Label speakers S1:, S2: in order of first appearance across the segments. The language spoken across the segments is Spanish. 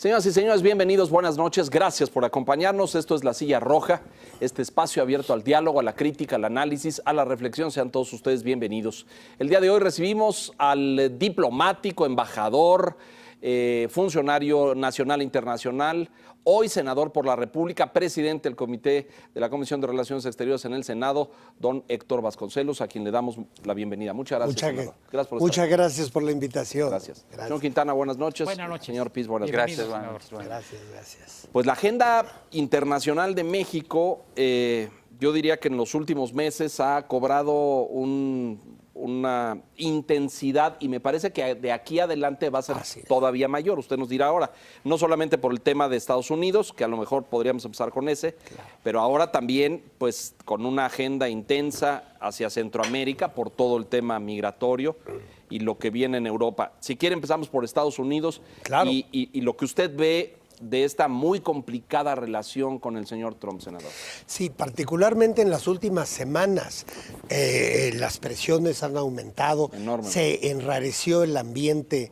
S1: Señoras y señores, bienvenidos, buenas noches, gracias por acompañarnos. Esto es La Silla Roja, este espacio abierto al diálogo, a la crítica, al análisis, a la reflexión. Sean todos ustedes bienvenidos. El día de hoy recibimos al diplomático, embajador, funcionario nacional e internacional, hoy senador por la República, presidente del Comité de la Comisión de Relaciones Exteriores en el Senado, don Héctor Vasconcelos, a quien le damos la bienvenida. Muchas gracias, senador. Gracias por
S2: Muchas gracias por la invitación.
S1: Gracias. Señor Quintana, buenas noches.
S3: Buenas noches.
S1: Señor Piz, buenas noches.
S2: Gracias.
S1: Pues la agenda internacional de México, yo diría que en los últimos meses ha cobrado una intensidad y me parece que de aquí adelante va a ser todavía mayor. Usted nos dirá ahora, no solamente por el tema de Estados Unidos, que a lo mejor podríamos empezar con ese, pero ahora también pues con una agenda intensa hacia Centroamérica por todo el tema migratorio y lo que viene en Europa. Si quiere empezamos por Estados Unidos y lo que usted ve de esta muy complicada relación con el señor Trump, senador.
S2: Sí, particularmente en las últimas semanas las presiones han aumentado, se enrareció el ambiente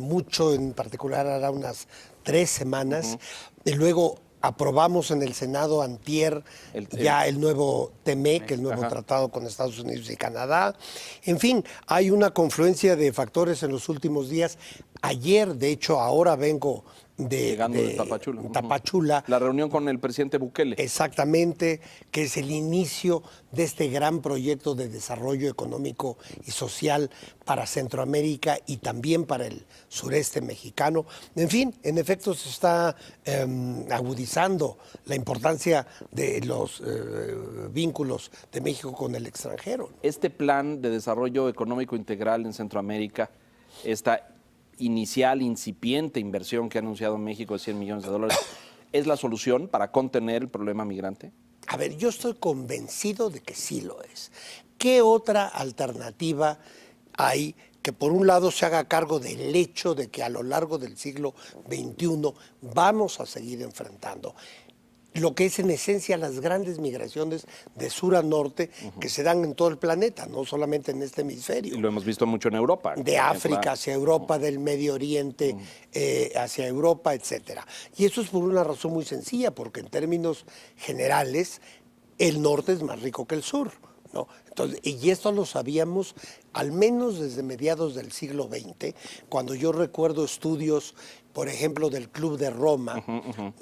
S2: mucho, en particular hará unas 3 semanas, y luego aprobamos en el Senado antier el nuevo TMEC, el nuevo tratado con Estados Unidos y Canadá. En fin, hay una confluencia de factores en los últimos días. Ayer, de hecho, ahora vengo
S1: llegando de Tapachula. La reunión con el presidente Bukele.
S2: Exactamente, que es el inicio de este gran proyecto de desarrollo económico y social para Centroamérica y también para el sureste mexicano. En fin, en efecto se está agudizando la importancia de los vínculos de México con el extranjero.
S1: Este plan de desarrollo económico integral en Centroamérica, esta inicial, incipiente inversión que ha anunciado México de $100 millones, ¿es la solución para contener el problema migrante?
S2: A ver, yo estoy convencido de que sí lo es. ¿Qué otra alternativa hay que por un lado se haga cargo del hecho de que a lo largo del siglo XXI vamos a seguir enfrentando lo que es en esencia las grandes migraciones de sur a norte que se dan en todo el planeta, no solamente en este hemisferio?
S1: Y lo hemos visto mucho en Europa.
S2: De África hacia Europa, del Medio Oriente hacia Europa, etcétera. Y eso es por una razón muy sencilla, porque en términos generales el norte es más rico que el sur, ¿no? Entonces, y esto lo sabíamos al menos desde mediados del siglo XX, cuando yo recuerdo estudios, por ejemplo, del Club de Roma,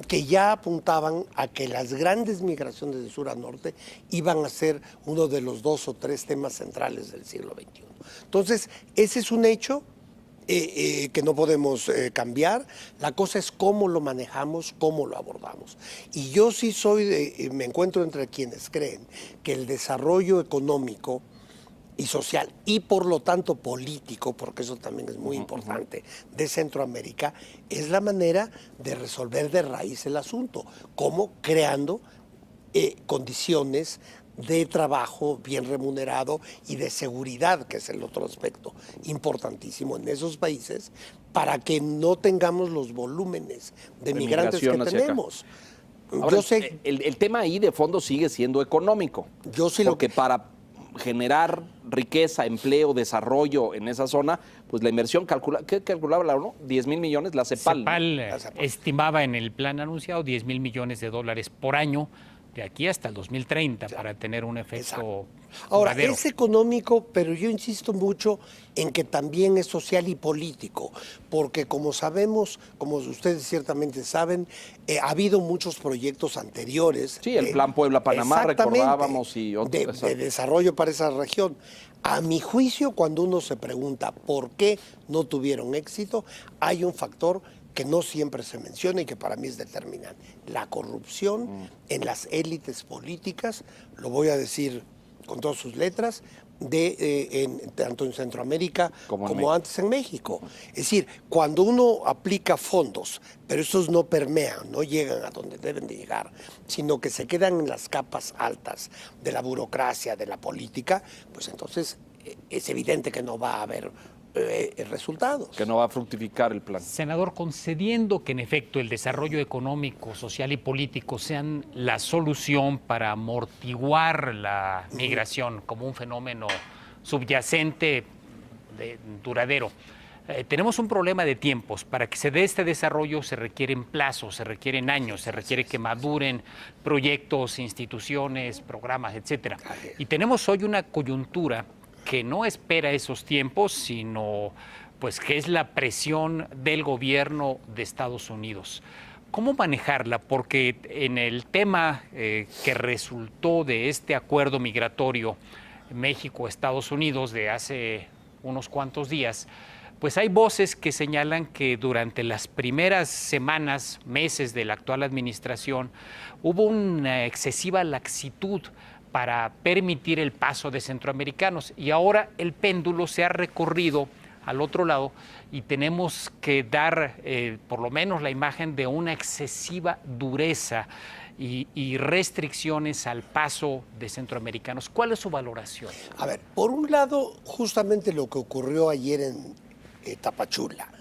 S2: que ya apuntaban a que las grandes migraciones de sur a norte iban a ser uno de los 2 o 3 temas centrales del siglo XXI. Entonces, ese es un hecho que no podemos cambiar. La cosa es cómo lo manejamos, cómo lo abordamos. Y yo sí me encuentro entre quienes creen que el desarrollo económico y social y por lo tanto político, porque eso también es muy importante, de Centroamérica, es la manera de resolver de raíz el asunto, como creando condiciones de trabajo bien remunerado y de seguridad, que es el otro aspecto importantísimo en esos países, para que no tengamos los volúmenes de migrantes que tenemos.
S1: Ahora, yo sé, el tema ahí de fondo sigue siendo económico.
S2: Yo sí
S1: porque para generar riqueza, empleo, desarrollo en esa zona, pues la inversión ¿qué calculaba la ONU? 10,000 millones, la CEPAL.
S3: CEPAL estimaba en el plan anunciado $10,000 millones por año, de aquí hasta el 2030, para tener un efecto
S2: Ahora,
S3: duradero.
S2: es económico, pero yo insisto mucho en que también es social y político, porque como sabemos, como ustedes ciertamente saben, ha habido muchos proyectos anteriores.
S1: Sí, el Plan Puebla-Panamá, recordábamos, y otros.
S2: De desarrollo para esa región. A mi juicio, cuando uno se pregunta por qué no tuvieron éxito, hay un factor que no siempre se menciona y que para mí es determinante: la corrupción en las élites políticas, lo voy a decir con todas sus letras, tanto en Centroamérica como antes en México. Es decir, cuando uno aplica fondos, pero estos no permean, no llegan a donde deben de llegar, sino que se quedan en las capas altas de la burocracia, de la política, pues entonces es evidente que no va a haber resultados.
S1: Que no va a fructificar el plan.
S3: Senador, concediendo que en efecto el desarrollo económico, social y político sean la solución para amortiguar la migración como un fenómeno subyacente duradero, Tenemos un problema de tiempos. Para que se dé este desarrollo se requieren plazos, se requieren años, se requiere que maduren proyectos, instituciones, programas, etcétera. Y tenemos hoy una coyuntura que no espera esos tiempos, sino pues que es la presión del gobierno de Estados Unidos. ¿Cómo manejarla? Porque en el tema que resultó de este acuerdo migratorio México-Estados Unidos de hace unos cuantos días, pues hay voces que señalan que durante las primeras semanas, meses de la actual administración, hubo una excesiva laxitud para permitir el paso de centroamericanos y ahora el péndulo se ha recorrido al otro lado y tenemos que dar por lo menos la imagen de una excesiva dureza y restricciones al paso de centroamericanos. ¿Cuál es su valoración?
S2: A ver, por un lado, justamente lo que ocurrió ayer en Tapachula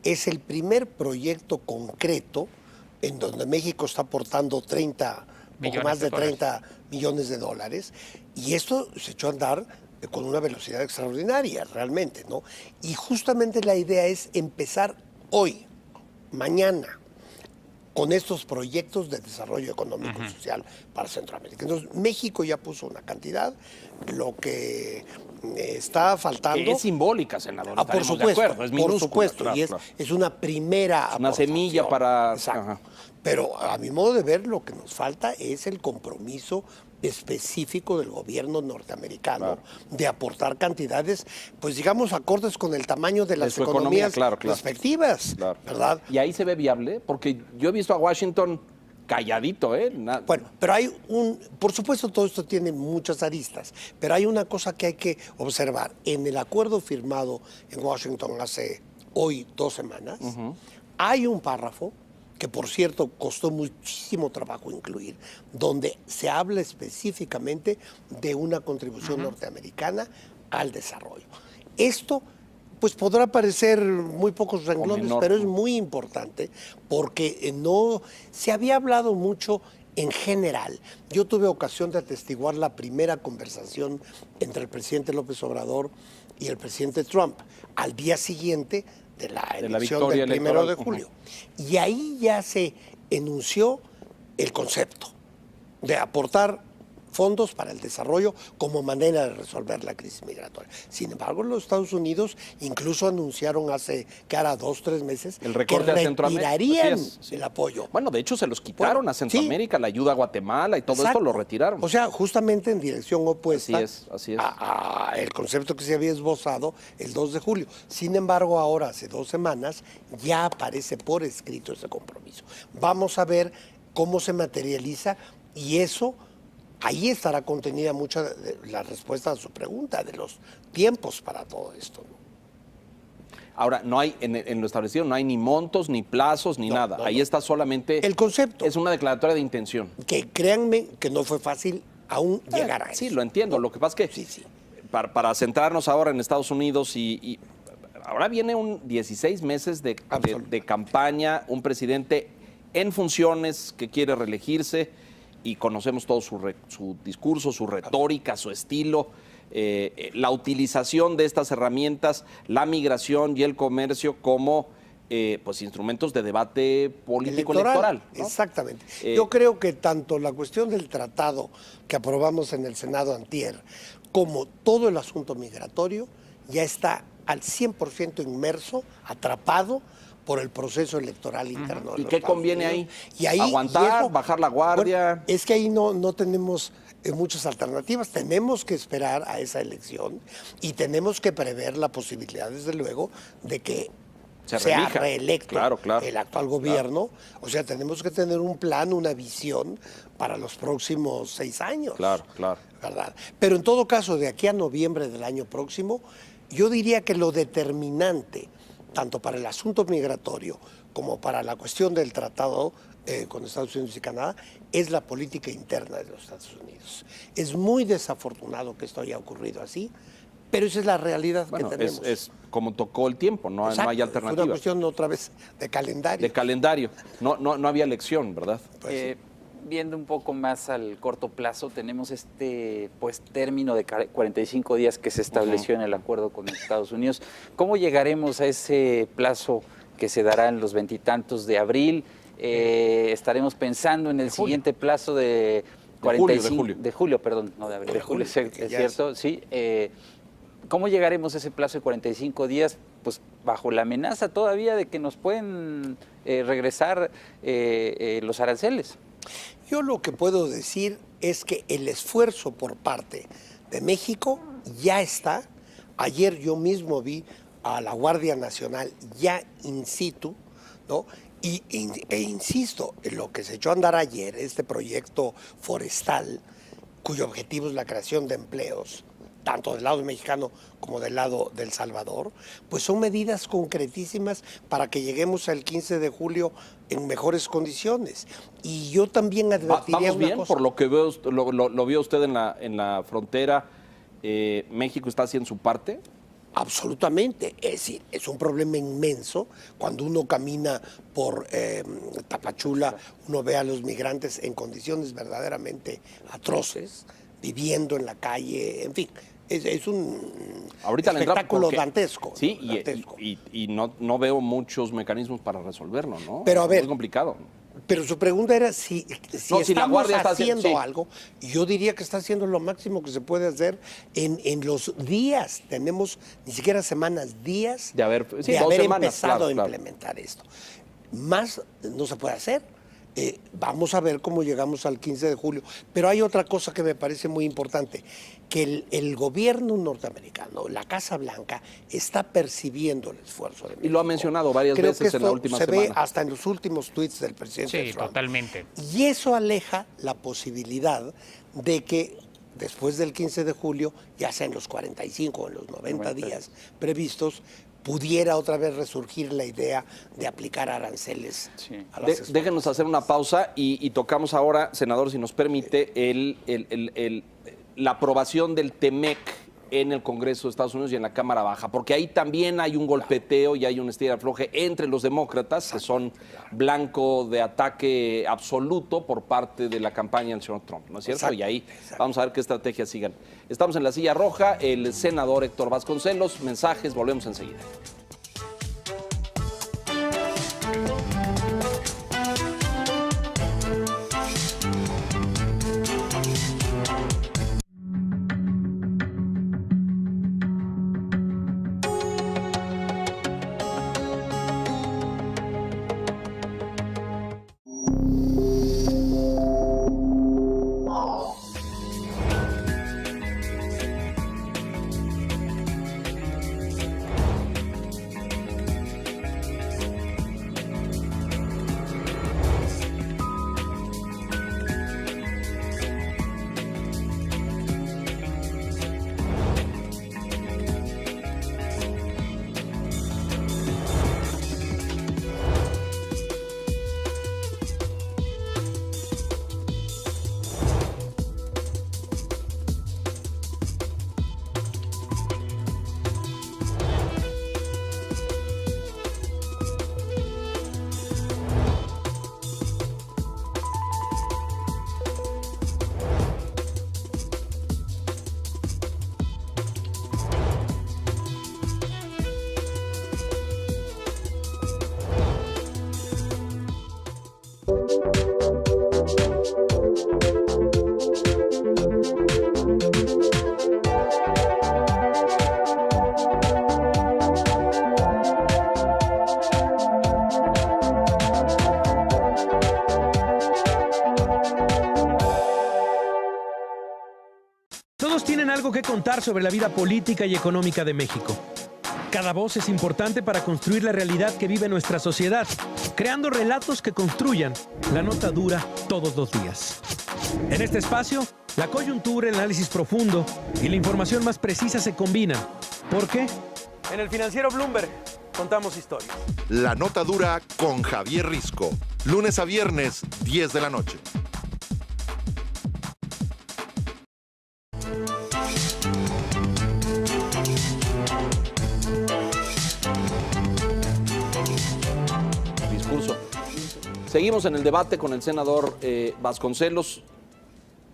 S2: es el primer proyecto concreto en donde México está aportando poco más de 30 millones de dólares, y esto se echó a andar con una velocidad extraordinaria, realmente, ¿no? Y justamente la idea es empezar hoy, mañana, con estos proyectos de desarrollo económico y social para Centroamérica. Entonces, México ya puso una cantidad, lo que está faltando...
S1: Que es simbólica, senador.
S2: Por supuesto,
S1: de acuerdo, es minúscula,
S2: por supuesto,
S1: claro,
S2: y
S1: claro.
S2: es una primera
S1: Una semilla para...
S2: Exacto.
S1: Ajá.
S2: Pero a mi modo de ver, lo que nos falta es el compromiso específico del gobierno norteamericano de aportar cantidades, pues digamos, acordes con el tamaño de las economías respectivas, ¿verdad?
S1: Y ahí se ve viable, porque yo he visto a Washington calladito, ¿eh?
S2: Bueno, pero hay por supuesto todo esto tiene muchas aristas, pero hay una cosa que hay que observar. En el acuerdo firmado en Washington hace hoy 2 semanas, hay un párrafo que por cierto costó muchísimo trabajo incluir, donde se habla específicamente de una contribución norteamericana al desarrollo. Esto pues podrá parecer muy pocos renglones, pero es muy importante porque no se había hablado mucho en general. Yo tuve ocasión de atestiguar la primera conversación entre el presidente López Obrador y el presidente Trump al día siguiente de la elección del 1 de julio. Y ahí ya se enunció el concepto de aportar fondos para el desarrollo como manera de resolver la crisis migratoria. Sin embargo, los Estados Unidos incluso anunciaron hace, que hará 2 o 3 meses,
S1: el recorte
S2: que
S1: a Centroamérica.
S2: retirarían el apoyo.
S1: Bueno, de hecho se los quitaron a Centroamérica, la ayuda a Guatemala y todo esto lo retiraron.
S2: O sea, justamente en dirección opuesta
S1: así es.
S2: A el concepto que se había esbozado el 2 de julio. Sin embargo, ahora, hace 2 semanas, ya aparece por escrito ese compromiso. Vamos a ver cómo se materializa y eso... Ahí estará contenida mucha de la respuesta a su pregunta, de los tiempos para todo esto, ¿no?
S1: Ahora, no hay, en lo establecido no hay ni montos, ni plazos, ni nada. Ahí está solamente...
S2: El concepto.
S1: Es una declaratoria de intención.
S2: Que créanme que no fue fácil aún llegar a eso.
S1: Sí, lo entiendo. Lo que pasa es que para centrarnos ahora en Estados Unidos y ahora viene un 16 meses de campaña, un presidente en funciones que quiere reelegirse, y conocemos todo su discurso, su retórica, su estilo, la utilización de estas herramientas, la migración y el comercio como pues instrumentos de debate político electoral, ¿no?
S2: Exactamente. Yo creo que tanto la cuestión del tratado que aprobamos en el Senado antier, como todo el asunto migratorio, ya está al 100% inmerso, atrapado por el proceso electoral interno.
S1: ¿Y qué conviene ahí?
S2: Y ahí
S1: ¿Aguantar, bajar la guardia?
S2: Bueno, es que ahí no tenemos muchas alternativas. Tenemos que esperar a esa elección y tenemos que prever la posibilidad, desde luego, de que sea reelecto el actual gobierno. O sea, tenemos que tener un plan, una visión para los próximos 6 años.
S1: Claro.
S2: ¿Verdad? Pero en todo caso, de aquí a noviembre del año próximo, yo diría que lo determinante, tanto para el asunto migratorio como para la cuestión del tratado con Estados Unidos y Canadá, es la política interna de los Estados Unidos. Es muy desafortunado que esto haya ocurrido así, pero esa es la realidad que tenemos.
S1: Es como tocó el tiempo, no hay alternativa.
S2: Es una cuestión otra vez de calendario.
S1: De calendario. No había elección, ¿verdad?
S2: Pues
S4: viendo un poco más al corto plazo, tenemos pues término de 45 días que se estableció en el acuerdo con Estados Unidos. ¿Cómo llegaremos a ese plazo que se dará en los 20 y tantos de abril? Estaremos pensando en el siguiente plazo de 45 de julio, perdón, no de abril, de julio, es cierto, sí. ¿Cómo llegaremos a ese plazo de 45 días? Pues bajo la amenaza todavía de que nos pueden regresar los aranceles.
S2: Yo lo que puedo decir es que el esfuerzo por parte de México ya está. Ayer yo mismo vi a la Guardia Nacional ya in situ, ¿no? E insisto, en lo que se echó a andar ayer, este proyecto forestal, cuyo objetivo es la creación de empleos, tanto del lado mexicano como del lado del Salvador, pues son medidas concretísimas para que lleguemos al 15 de julio en mejores condiciones. Y yo también advertiría
S1: ¿Vamos bien?
S2: una cosa.
S1: Por lo que veo, lo vio usted en la frontera, ¿México está haciendo su parte?
S2: Absolutamente, es decir, es un problema inmenso. Cuando uno camina por Tapachula, uno ve a los migrantes en condiciones verdaderamente atroces, viviendo en la calle, en fin, es un
S1: Ahorita
S2: espectáculo
S1: porque,
S2: dantesco.
S1: Sí,
S2: ¿no? Dantesco.
S1: y no veo muchos mecanismos para resolverlo, ¿no?
S2: Pero a ver,
S1: es muy complicado.
S2: Pero su pregunta era si
S1: No, si la
S2: estamos
S1: Guardia está
S2: haciendo
S1: sí.
S2: algo. Yo diría que está haciendo lo máximo que se puede hacer en los días. Tenemos ni siquiera semanas, días
S1: de haber
S2: semanas, empezado a
S1: claro.
S2: implementar esto. Más no se puede hacer. Vamos a ver cómo llegamos al 15 de julio. Pero hay otra cosa que me parece muy importante, que el gobierno norteamericano, la Casa Blanca, está percibiendo el esfuerzo de México.
S1: Y lo ha mencionado varias
S2: Creo
S1: veces
S2: que
S1: en la
S2: esto
S1: última
S2: se
S1: semana.
S2: ve hasta en los últimos tweets del presidente
S3: Sí,
S2: Trump.
S3: totalmente.
S2: Y eso aleja la posibilidad de que después del 15 de julio, ya sea en los 45 o en los 90 días previstos, pudiera otra vez resurgir la idea de aplicar aranceles a las exportaciones.
S1: Déjenos hacer una pausa y tocamos ahora, senador, si nos permite, la aprobación del TEMEC en el Congreso de Estados Unidos y en la Cámara Baja, porque ahí también hay un golpeteo y hay un estira y afloje entre los demócratas, que son blanco de ataque absoluto por parte de la campaña del señor Trump, ¿no es cierto?
S2: Exacto,
S1: Y ahí
S2: exacto.
S1: vamos a ver qué estrategias sigan. Estamos en la silla roja, el senador Héctor Vasconcelos, mensajes, volvemos enseguida.
S5: Todos tienen algo que contar sobre la vida política y económica de México. Cada voz es importante para construir la realidad que vive nuestra sociedad, creando relatos que construyan la nota dura todos los días. En este espacio, la coyuntura, el análisis profundo y la información más precisa se combinan. ¿Por qué? En el Financiero Bloomberg contamos historias.
S6: La nota dura con Javier Risco. Lunes a viernes, 10 de la noche.
S1: Discurso. Seguimos en el debate con el senador Vasconcelos.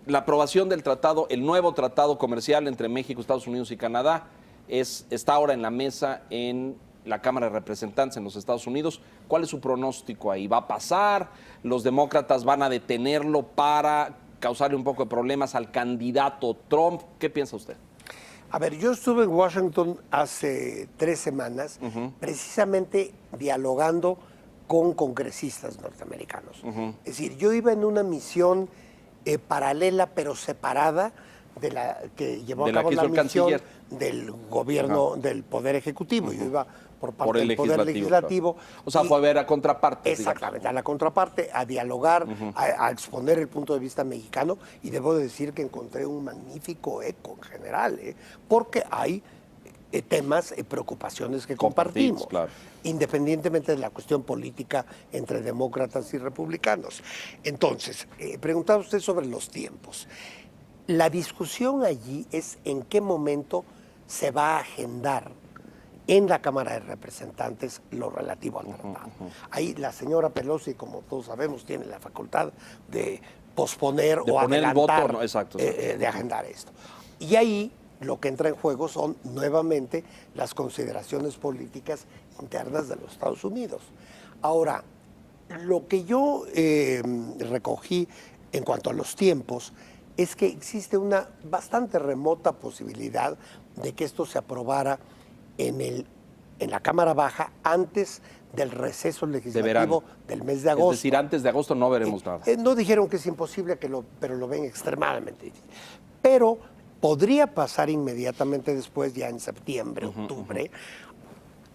S1: La aprobación del tratado, el nuevo tratado comercial entre México, Estados Unidos y Canadá, está ahora en la mesa en la Cámara de Representantes en los Estados Unidos. ¿Cuál es su pronóstico ahí? ¿Va a pasar? ¿Los demócratas van a detenerlo para causarle un poco de problemas al candidato Trump? ¿Qué piensa usted?
S2: A ver, yo estuve en Washington hace 3 semanas, precisamente dialogando con congresistas norteamericanos. Es decir, yo iba en una misión paralela pero separada de la que llevó a cabo la misión del gobierno, del Poder Ejecutivo. Yo iba por parte del Poder Legislativo.
S1: Claro. O sea, fue a ver a contrapartes.
S2: Exactamente, digamos, a la contraparte, a dialogar, a exponer el punto de vista mexicano, y debo decir que encontré un magnífico eco en general, porque hay temas y preocupaciones que compartimos,
S1: claro,
S2: independientemente de la cuestión política entre demócratas y republicanos. Entonces, preguntaba usted sobre los tiempos. La discusión allí es en qué momento se va a agendar en la Cámara de Representantes lo relativo al tratado. Ahí la señora Pelosi, como todos sabemos, tiene la facultad de posponer o adelantar, de agendar esto. Y ahí lo que entra en juego son nuevamente las consideraciones políticas internas de los Estados Unidos. Ahora, lo que yo recogí en cuanto a los tiempos es que existe una bastante remota posibilidad de que esto se aprobara en la Cámara Baja antes del receso legislativo del mes de agosto.
S1: Es decir, antes de agosto no veremos nada.
S2: No dijeron que es imposible, pero lo ven extremadamente difícil. Pero podría pasar inmediatamente después, ya en septiembre, octubre.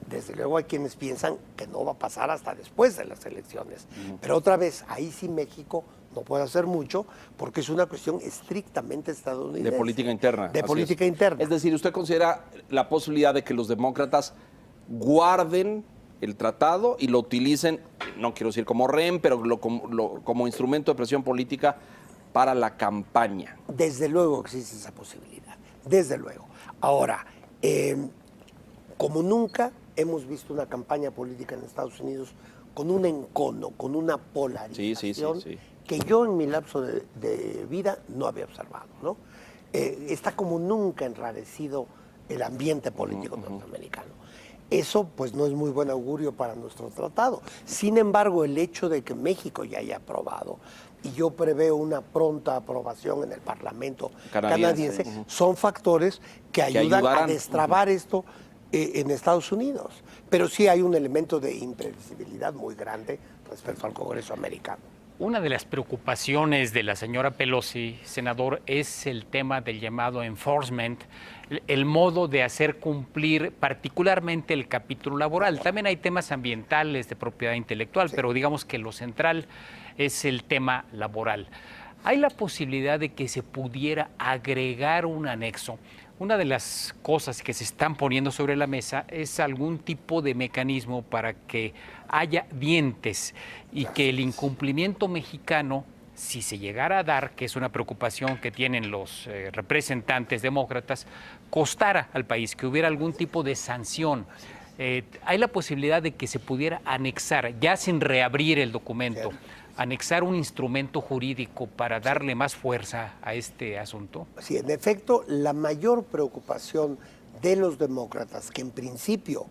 S2: Desde luego hay quienes piensan que no va a pasar hasta después de las elecciones. Pero otra vez, ahí sí México no puede hacer mucho porque es una cuestión estrictamente estadounidense.
S1: De política interna.
S2: De política interna.
S1: Es decir, ¿usted considera la posibilidad de que los demócratas guarden el tratado y lo utilicen, no quiero decir como rehén, pero como instrumento de presión política para la campaña?
S2: Desde luego existe esa posibilidad, desde luego. Ahora, como nunca hemos visto una campaña política en Estados Unidos con un encono, con una polarización que yo en mi lapso de vida no había observado, ¿no? Está como nunca enrarecido el ambiente político norteamericano. Eso pues no es muy buen augurio para nuestro tratado. Sin embargo, el hecho de que México ya haya aprobado, y yo preveo una pronta aprobación en el Parlamento canadiense, son factores que ayudan a destrabar esto en Estados Unidos. Pero sí hay un elemento de imprevisibilidad muy grande respecto al Congreso americano.
S3: Una de las preocupaciones de la señora Pelosi, senador, es el tema del llamado enforcement, el modo de hacer cumplir particularmente el capítulo laboral. También hay temas ambientales, de propiedad intelectual, pero digamos que lo central es el tema laboral. Hay la posibilidad de que se pudiera agregar un anexo. Una de las cosas que se están poniendo sobre la mesa es algún tipo de mecanismo para que haya dientes y que el incumplimiento mexicano, si se llegara a dar, que es una preocupación que tienen los representantes demócratas, costara al país, que hubiera algún tipo de sanción. Hay la posibilidad de que se pudiera anexar, ya sin reabrir el documento, anexar un instrumento jurídico para darle más fuerza a este asunto.
S2: Sí, en efecto, la mayor preocupación de los demócratas, que en principio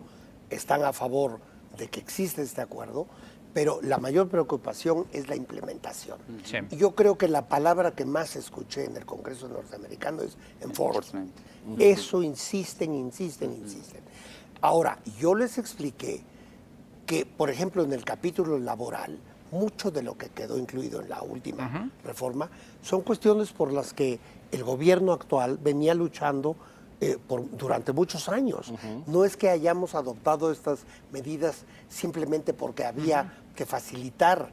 S2: están a favor de que existe este acuerdo, pero la mayor preocupación es la implementación.
S3: Sí.
S2: Yo creo que la palabra que más escuché en el Congreso norteamericano es enforcement. Eso insisten. Ahora, yo les expliqué que, por ejemplo, en el capítulo laboral, mucho de lo que quedó incluido en la última reforma son cuestiones por las que el gobierno actual venía luchando durante muchos años. No es que hayamos adoptado estas medidas simplemente porque había que facilitar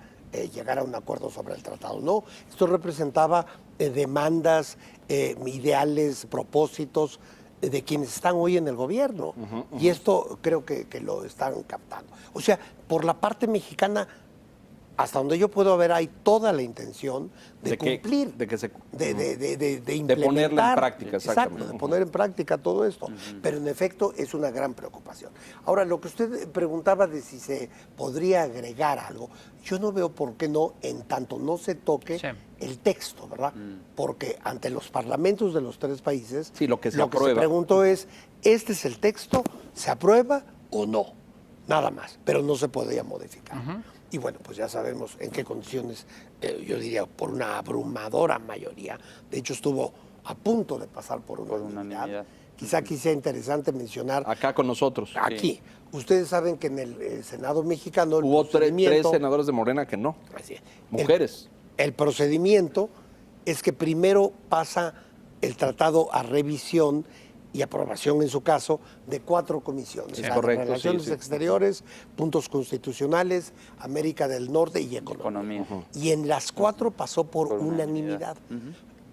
S2: llegar a un acuerdo sobre el tratado. No, esto representaba demandas, ideales, propósitos de quienes están hoy en el gobierno. Y esto creo que lo están captando. O sea, por la parte mexicana hasta donde yo puedo ver, hay toda la intención de cumplir,
S1: de
S2: de implementar.
S1: de ponerla en práctica, exactamente.
S2: Exacto, de poner en práctica todo esto. Pero en efecto es una gran preocupación. Ahora, lo que usted preguntaba de si se podría agregar algo, yo no veo por qué no, en tanto no se toque el texto, ¿verdad? Porque ante los parlamentos de los 3 países,
S1: Sí, lo que se
S2: se
S1: aprueba.
S2: preguntó es, ¿este es el texto? ¿Se aprueba o no? Nada más, pero no se podía modificar. Y bueno, pues ya sabemos en qué condiciones, yo diría por una abrumadora mayoría, de hecho estuvo a punto de pasar por unanimidad. Quizá aquí sea interesante mencionar.
S1: Acá con nosotros.
S2: Aquí. Ustedes saben que en el Senado mexicano el
S1: Hubo 3
S2: procedimiento-
S1: senadores de Morena que no.
S2: Así es.
S1: Mujeres.
S2: El procedimiento es que primero pasa el tratado a revisión y aprobación, en su caso, de 4 comisiones.
S1: Sí,
S2: La de
S1: correcto,
S2: Relaciones
S1: sí.
S2: Exteriores, Puntos Constitucionales, América del Norte y Economía.
S4: Economía.
S2: Y en las 4 pasó por unanimidad.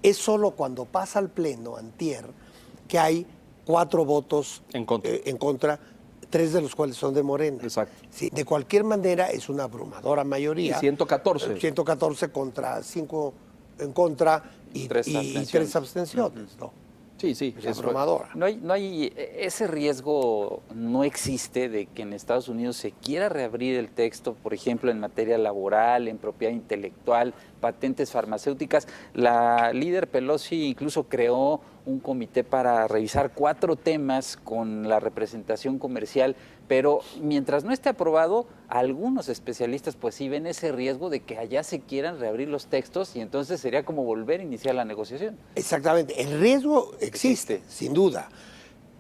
S2: Es solo cuando pasa al Pleno, antier, que hay 4 votos
S1: En contra.
S2: 3 de los cuales son de Morena.
S1: Exacto.
S2: Sí, de cualquier manera, es una abrumadora mayoría.
S1: Y 114.
S2: 114 contra 5 en contra y 3 abstenciones. ¿no?
S1: Sí, sí.
S2: Es abrumadora.
S4: No hay, ese riesgo no existe de que en Estados Unidos se quiera reabrir el texto, por ejemplo, en materia laboral, en propiedad intelectual, patentes farmacéuticas. La líder Pelosi incluso creó un comité para revisar 4 temas con la representación comercial, pero mientras no esté aprobado, algunos especialistas pues sí ven ese riesgo de que allá se quieran reabrir los textos y entonces sería como volver a iniciar la negociación.
S2: Exactamente. El riesgo existe, sin duda,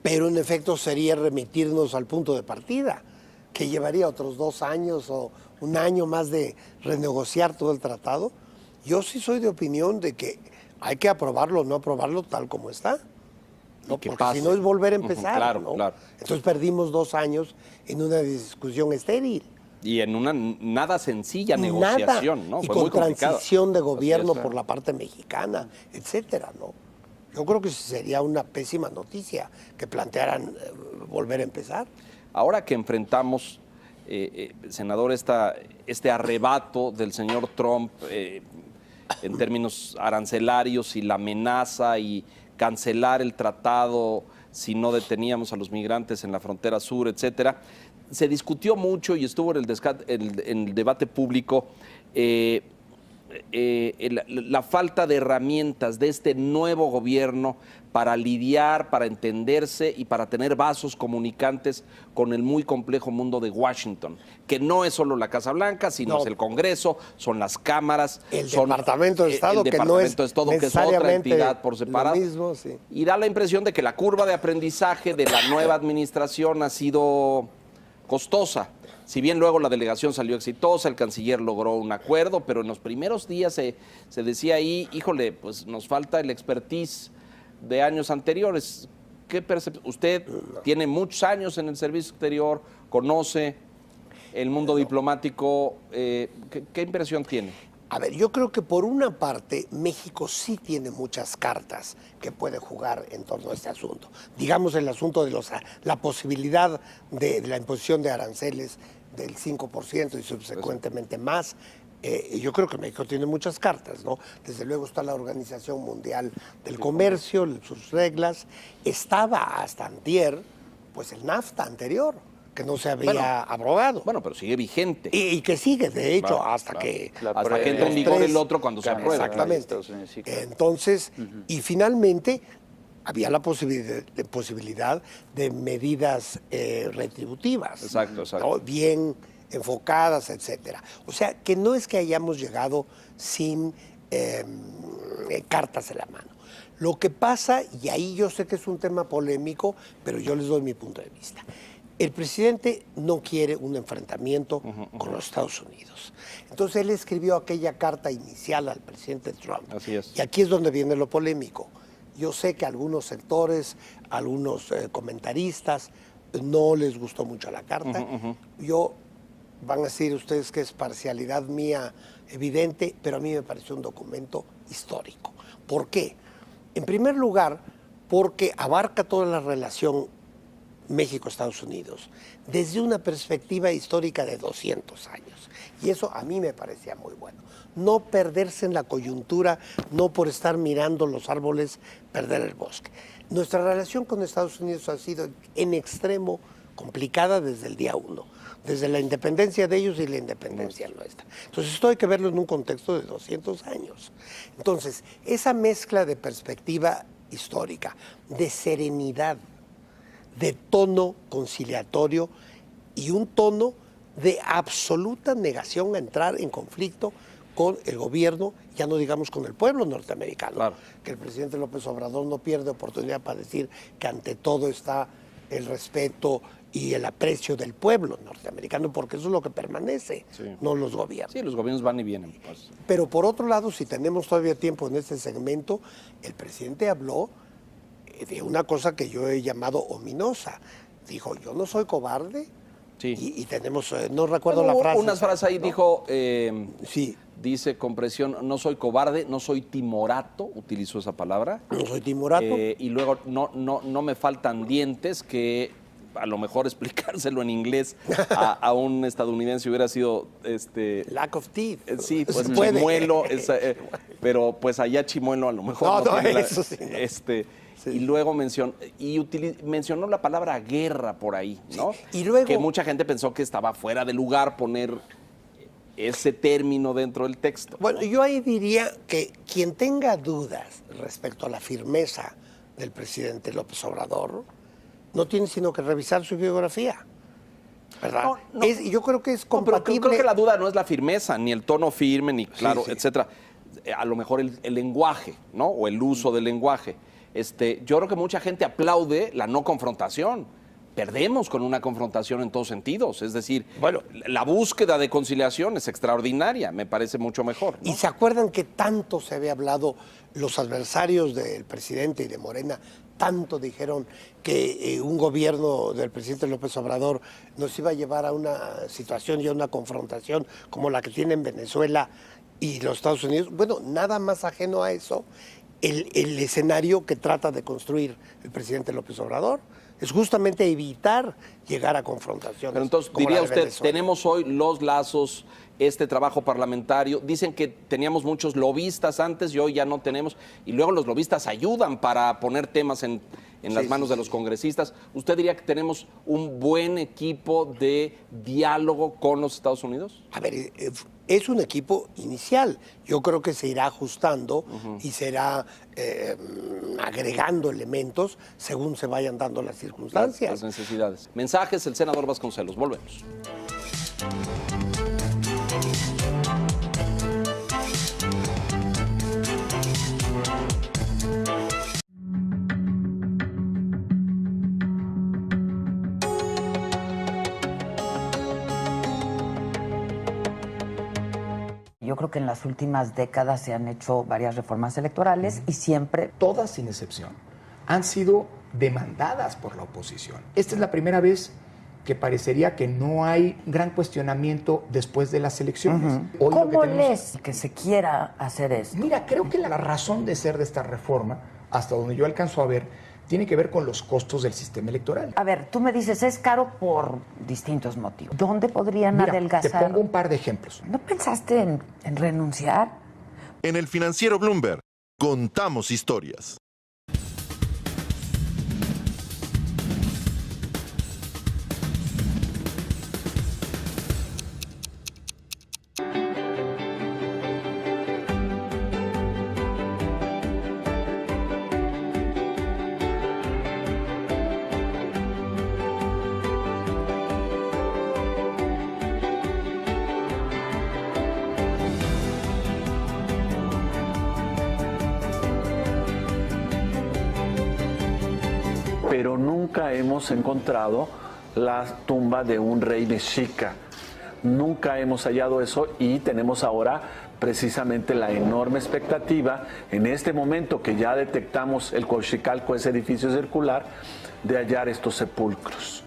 S2: pero en efecto sería remitirnos al punto de partida, que llevaría otros 2 años o 1 año más de renegociar todo el tratado. Yo sí soy de opinión de que hay que aprobarlo o no aprobarlo tal como está. ¿no?
S1: que
S2: Porque
S1: pase.
S2: si no es volver a empezar.
S1: Claro,
S2: ¿no?
S1: claro.
S2: Entonces perdimos 2 años en una discusión estéril.
S1: Y en una nada sencilla negociación, ¿no?
S2: Y
S1: Fue
S2: con
S1: muy complicada.
S2: transición de gobierno
S1: Así es.
S2: por la parte mexicana, etcétera, ¿no? Yo creo que sería una pésima noticia que plantearan volver a empezar.
S1: Ahora que enfrentamos, senador, este arrebato del señor Trump en términos arancelarios y la amenaza y cancelar el tratado si no deteníamos a los migrantes en la frontera sur, etcétera, se discutió mucho y estuvo en el debate público la falta de herramientas de este nuevo gobierno para lidiar, para entenderse y para tener vasos comunicantes con el muy complejo mundo de Washington, que no es solo la Casa Blanca, sino es el Congreso, son las cámaras,
S2: El
S1: son
S2: Departamento de Estado,
S1: el
S2: que no es
S1: Departamento de Estado, que es otra
S2: necesariamente
S1: entidad por separado.
S2: lo mismo, sí.
S1: Y da la impresión de que la curva de aprendizaje de la nueva administración ha sido costosa. Si bien luego la delegación salió exitosa, el canciller logró un acuerdo, pero en los primeros días se decía ahí, híjole, pues nos falta el expertise de años anteriores. Usted tiene muchos años en el servicio exterior, conoce el mundo diplomático, ¿qué impresión tiene?
S2: A ver, yo creo que por una parte México sí tiene muchas cartas que puede jugar en torno a este asunto. Digamos el asunto de la posibilidad de la imposición de aranceles del 5% y subsecuentemente más. Yo creo que México tiene muchas cartas, ¿no? Desde luego está la Organización Mundial del Comercio, sus reglas. Estaba hasta antier, pues el NAFTA anterior, que no se había abrogado.
S1: Bueno, pero sigue vigente.
S2: Y que sigue, de hecho,
S1: Claro,
S2: hasta
S1: claro.
S2: que...
S1: Hasta que entre en vigor el otro cuando se apruebe.
S2: Exactamente.
S4: Estados Unidos, sí, claro.
S2: Entonces, y finalmente había la posibilidad de medidas retributivas.
S1: Exacto, exacto.
S2: ¿no? Bien enfocadas, etcétera. O sea, que no es que hayamos llegado sin cartas en la mano. Lo que pasa, y ahí yo sé que es un tema polémico, pero yo les doy mi punto de vista. El presidente no quiere un enfrentamiento con los Estados Unidos. Entonces él escribió aquella carta inicial al presidente Trump.
S1: Así es.
S2: Y aquí es donde viene lo polémico. Yo sé que a algunos sectores, algunos comentaristas, no les gustó mucho la carta. Van a decir ustedes que es parcialidad mía evidente, pero a mí me pareció un documento histórico. ¿Por qué? En primer lugar, porque abarca toda la relación México-Estados Unidos desde una perspectiva histórica de 200 años. Y eso a mí me parecía muy bueno. No perderse en la coyuntura, no por estar mirando los árboles, perder el bosque. Nuestra relación con Estados Unidos ha sido en extremo complicada desde el día 1, desde la independencia de ellos y la independencia nuestra. Entonces esto hay que verlo en un contexto de 200 años. Entonces, esa mezcla de perspectiva histórica, de serenidad, de tono conciliatorio y un tono de absoluta negación a entrar en conflicto con el gobierno, ya no digamos con el pueblo norteamericano,
S1: Claro.
S2: que el presidente López Obrador no pierde oportunidad para decir que ante todo está el respeto y el aprecio del pueblo norteamericano, porque eso es lo que permanece,
S1: Sí.
S2: no los gobiernos.
S1: Sí, los gobiernos van y vienen. Pues.
S2: Pero por otro lado, si tenemos todavía tiempo en este segmento, el presidente habló de una cosa que yo he llamado ominosa. Dijo, yo no soy cobarde.
S1: Sí.
S2: Y tenemos, no recuerdo
S1: Hubo
S2: la frase.
S1: unas frases ahí,
S2: ¿no?
S1: dijo,
S2: Sí,
S1: dice con presión, no soy cobarde, no soy timorato, utilizó esa palabra.
S2: no soy timorato.
S1: Y luego no me faltan dientes, que a lo mejor explicárselo en inglés a un estadounidense hubiera sido
S2: Lack of teeth.
S1: sí, pues
S2: Se puede.
S1: chimuelo, pero pues allá chimuelo a lo mejor
S2: No,
S1: tiene
S2: eso sí, no. Sí.
S1: Y luego mencionó la palabra guerra por ahí, ¿no?
S2: Sí. Y luego-
S1: que mucha gente pensó que estaba fuera de lugar poner ese término dentro del texto.
S2: Bueno, yo ahí diría que quien tenga dudas respecto a la firmeza del presidente López Obrador, no tiene sino que revisar su biografía. ¿Verdad?
S1: No.
S2: Yo creo que es
S1: No, pero
S2: compatible.
S1: creo que la duda no es la firmeza, ni el tono firme, ni claro,
S2: sí.
S1: etcétera. A lo mejor el lenguaje, ¿no? O el uso del lenguaje. Yo creo que mucha gente aplaude la no confrontación. Perdemos con una confrontación en todos sentidos. Es decir,
S2: Bueno.
S1: la búsqueda de conciliación es extraordinaria, me parece mucho mejor, ¿no?
S2: ¿Y se acuerdan que tanto se había hablado, los adversarios del presidente y de Morena, tanto dijeron que un gobierno del presidente López Obrador nos iba a llevar a una situación y a una confrontación como la que tiene en Venezuela y los Estados Unidos? Bueno, nada más ajeno a eso, el escenario que trata de construir el presidente López Obrador es justamente evitar llegar a confrontaciones.
S1: Pero entonces,
S2: como la
S1: diría
S2: de
S1: usted,
S2: Venezuela.
S1: tenemos hoy los lazos, este trabajo parlamentario. Dicen que teníamos muchos lobistas antes y hoy ya no tenemos. Y luego los lobistas ayudan para poner temas en las
S2: Sí,
S1: manos
S2: sí,
S1: de los
S2: sí.
S1: congresistas. ¿Usted diría que tenemos un buen equipo de diálogo con los Estados Unidos?
S2: A ver, es un equipo inicial. Yo creo que se irá ajustando y se irá agregando elementos según se vayan dando las circunstancias.
S1: Las necesidades. Mensajes, el senador Vasconcelos. Volvemos.
S7: Yo creo que en las últimas décadas se han hecho varias reformas electorales y siempre
S8: todas sin excepción, han sido demandadas por la oposición. Esta es la primera vez que parecería que no hay gran cuestionamiento después de las elecciones. Hoy lo que
S7: ¿cómo
S8: tenemos-
S7: lees que se quiera hacer esto?
S8: Mira, creo que la razón de ser de esta reforma, hasta donde yo alcanzo a ver, tiene que ver con los costos del sistema electoral.
S7: A ver, tú me dices, es caro por distintos motivos. ¿Dónde podrían
S8: Mira, te
S7: adelgazar?
S8: pongo un par de ejemplos.
S7: ¿No pensaste en renunciar?
S6: En el Financiero Bloomberg, contamos historias.
S9: Pero nunca hemos encontrado la tumba de un rey mexica. Nunca hemos hallado eso y tenemos ahora precisamente la enorme expectativa, en este momento que ya detectamos el Cochicalco, ese edificio circular, de hallar estos sepulcros.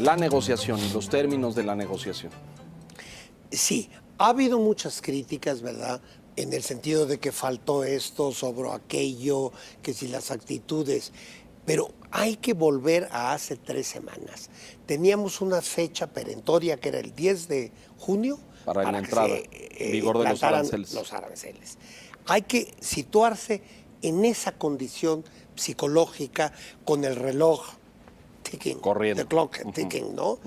S1: la negociación y los términos de la negociación.
S2: Sí, ha habido muchas críticas, ¿verdad? En el sentido de que faltó esto, sobró aquello, que si las actitudes. Pero hay que volver a hace 3 semanas. Teníamos una fecha perentoria que era el 10 de junio
S1: para la entrada en vigor de los
S2: aranceles. Hay que situarse en esa condición psicológica con el reloj ticking,
S1: corriendo,
S2: the clock ticking, ¿no?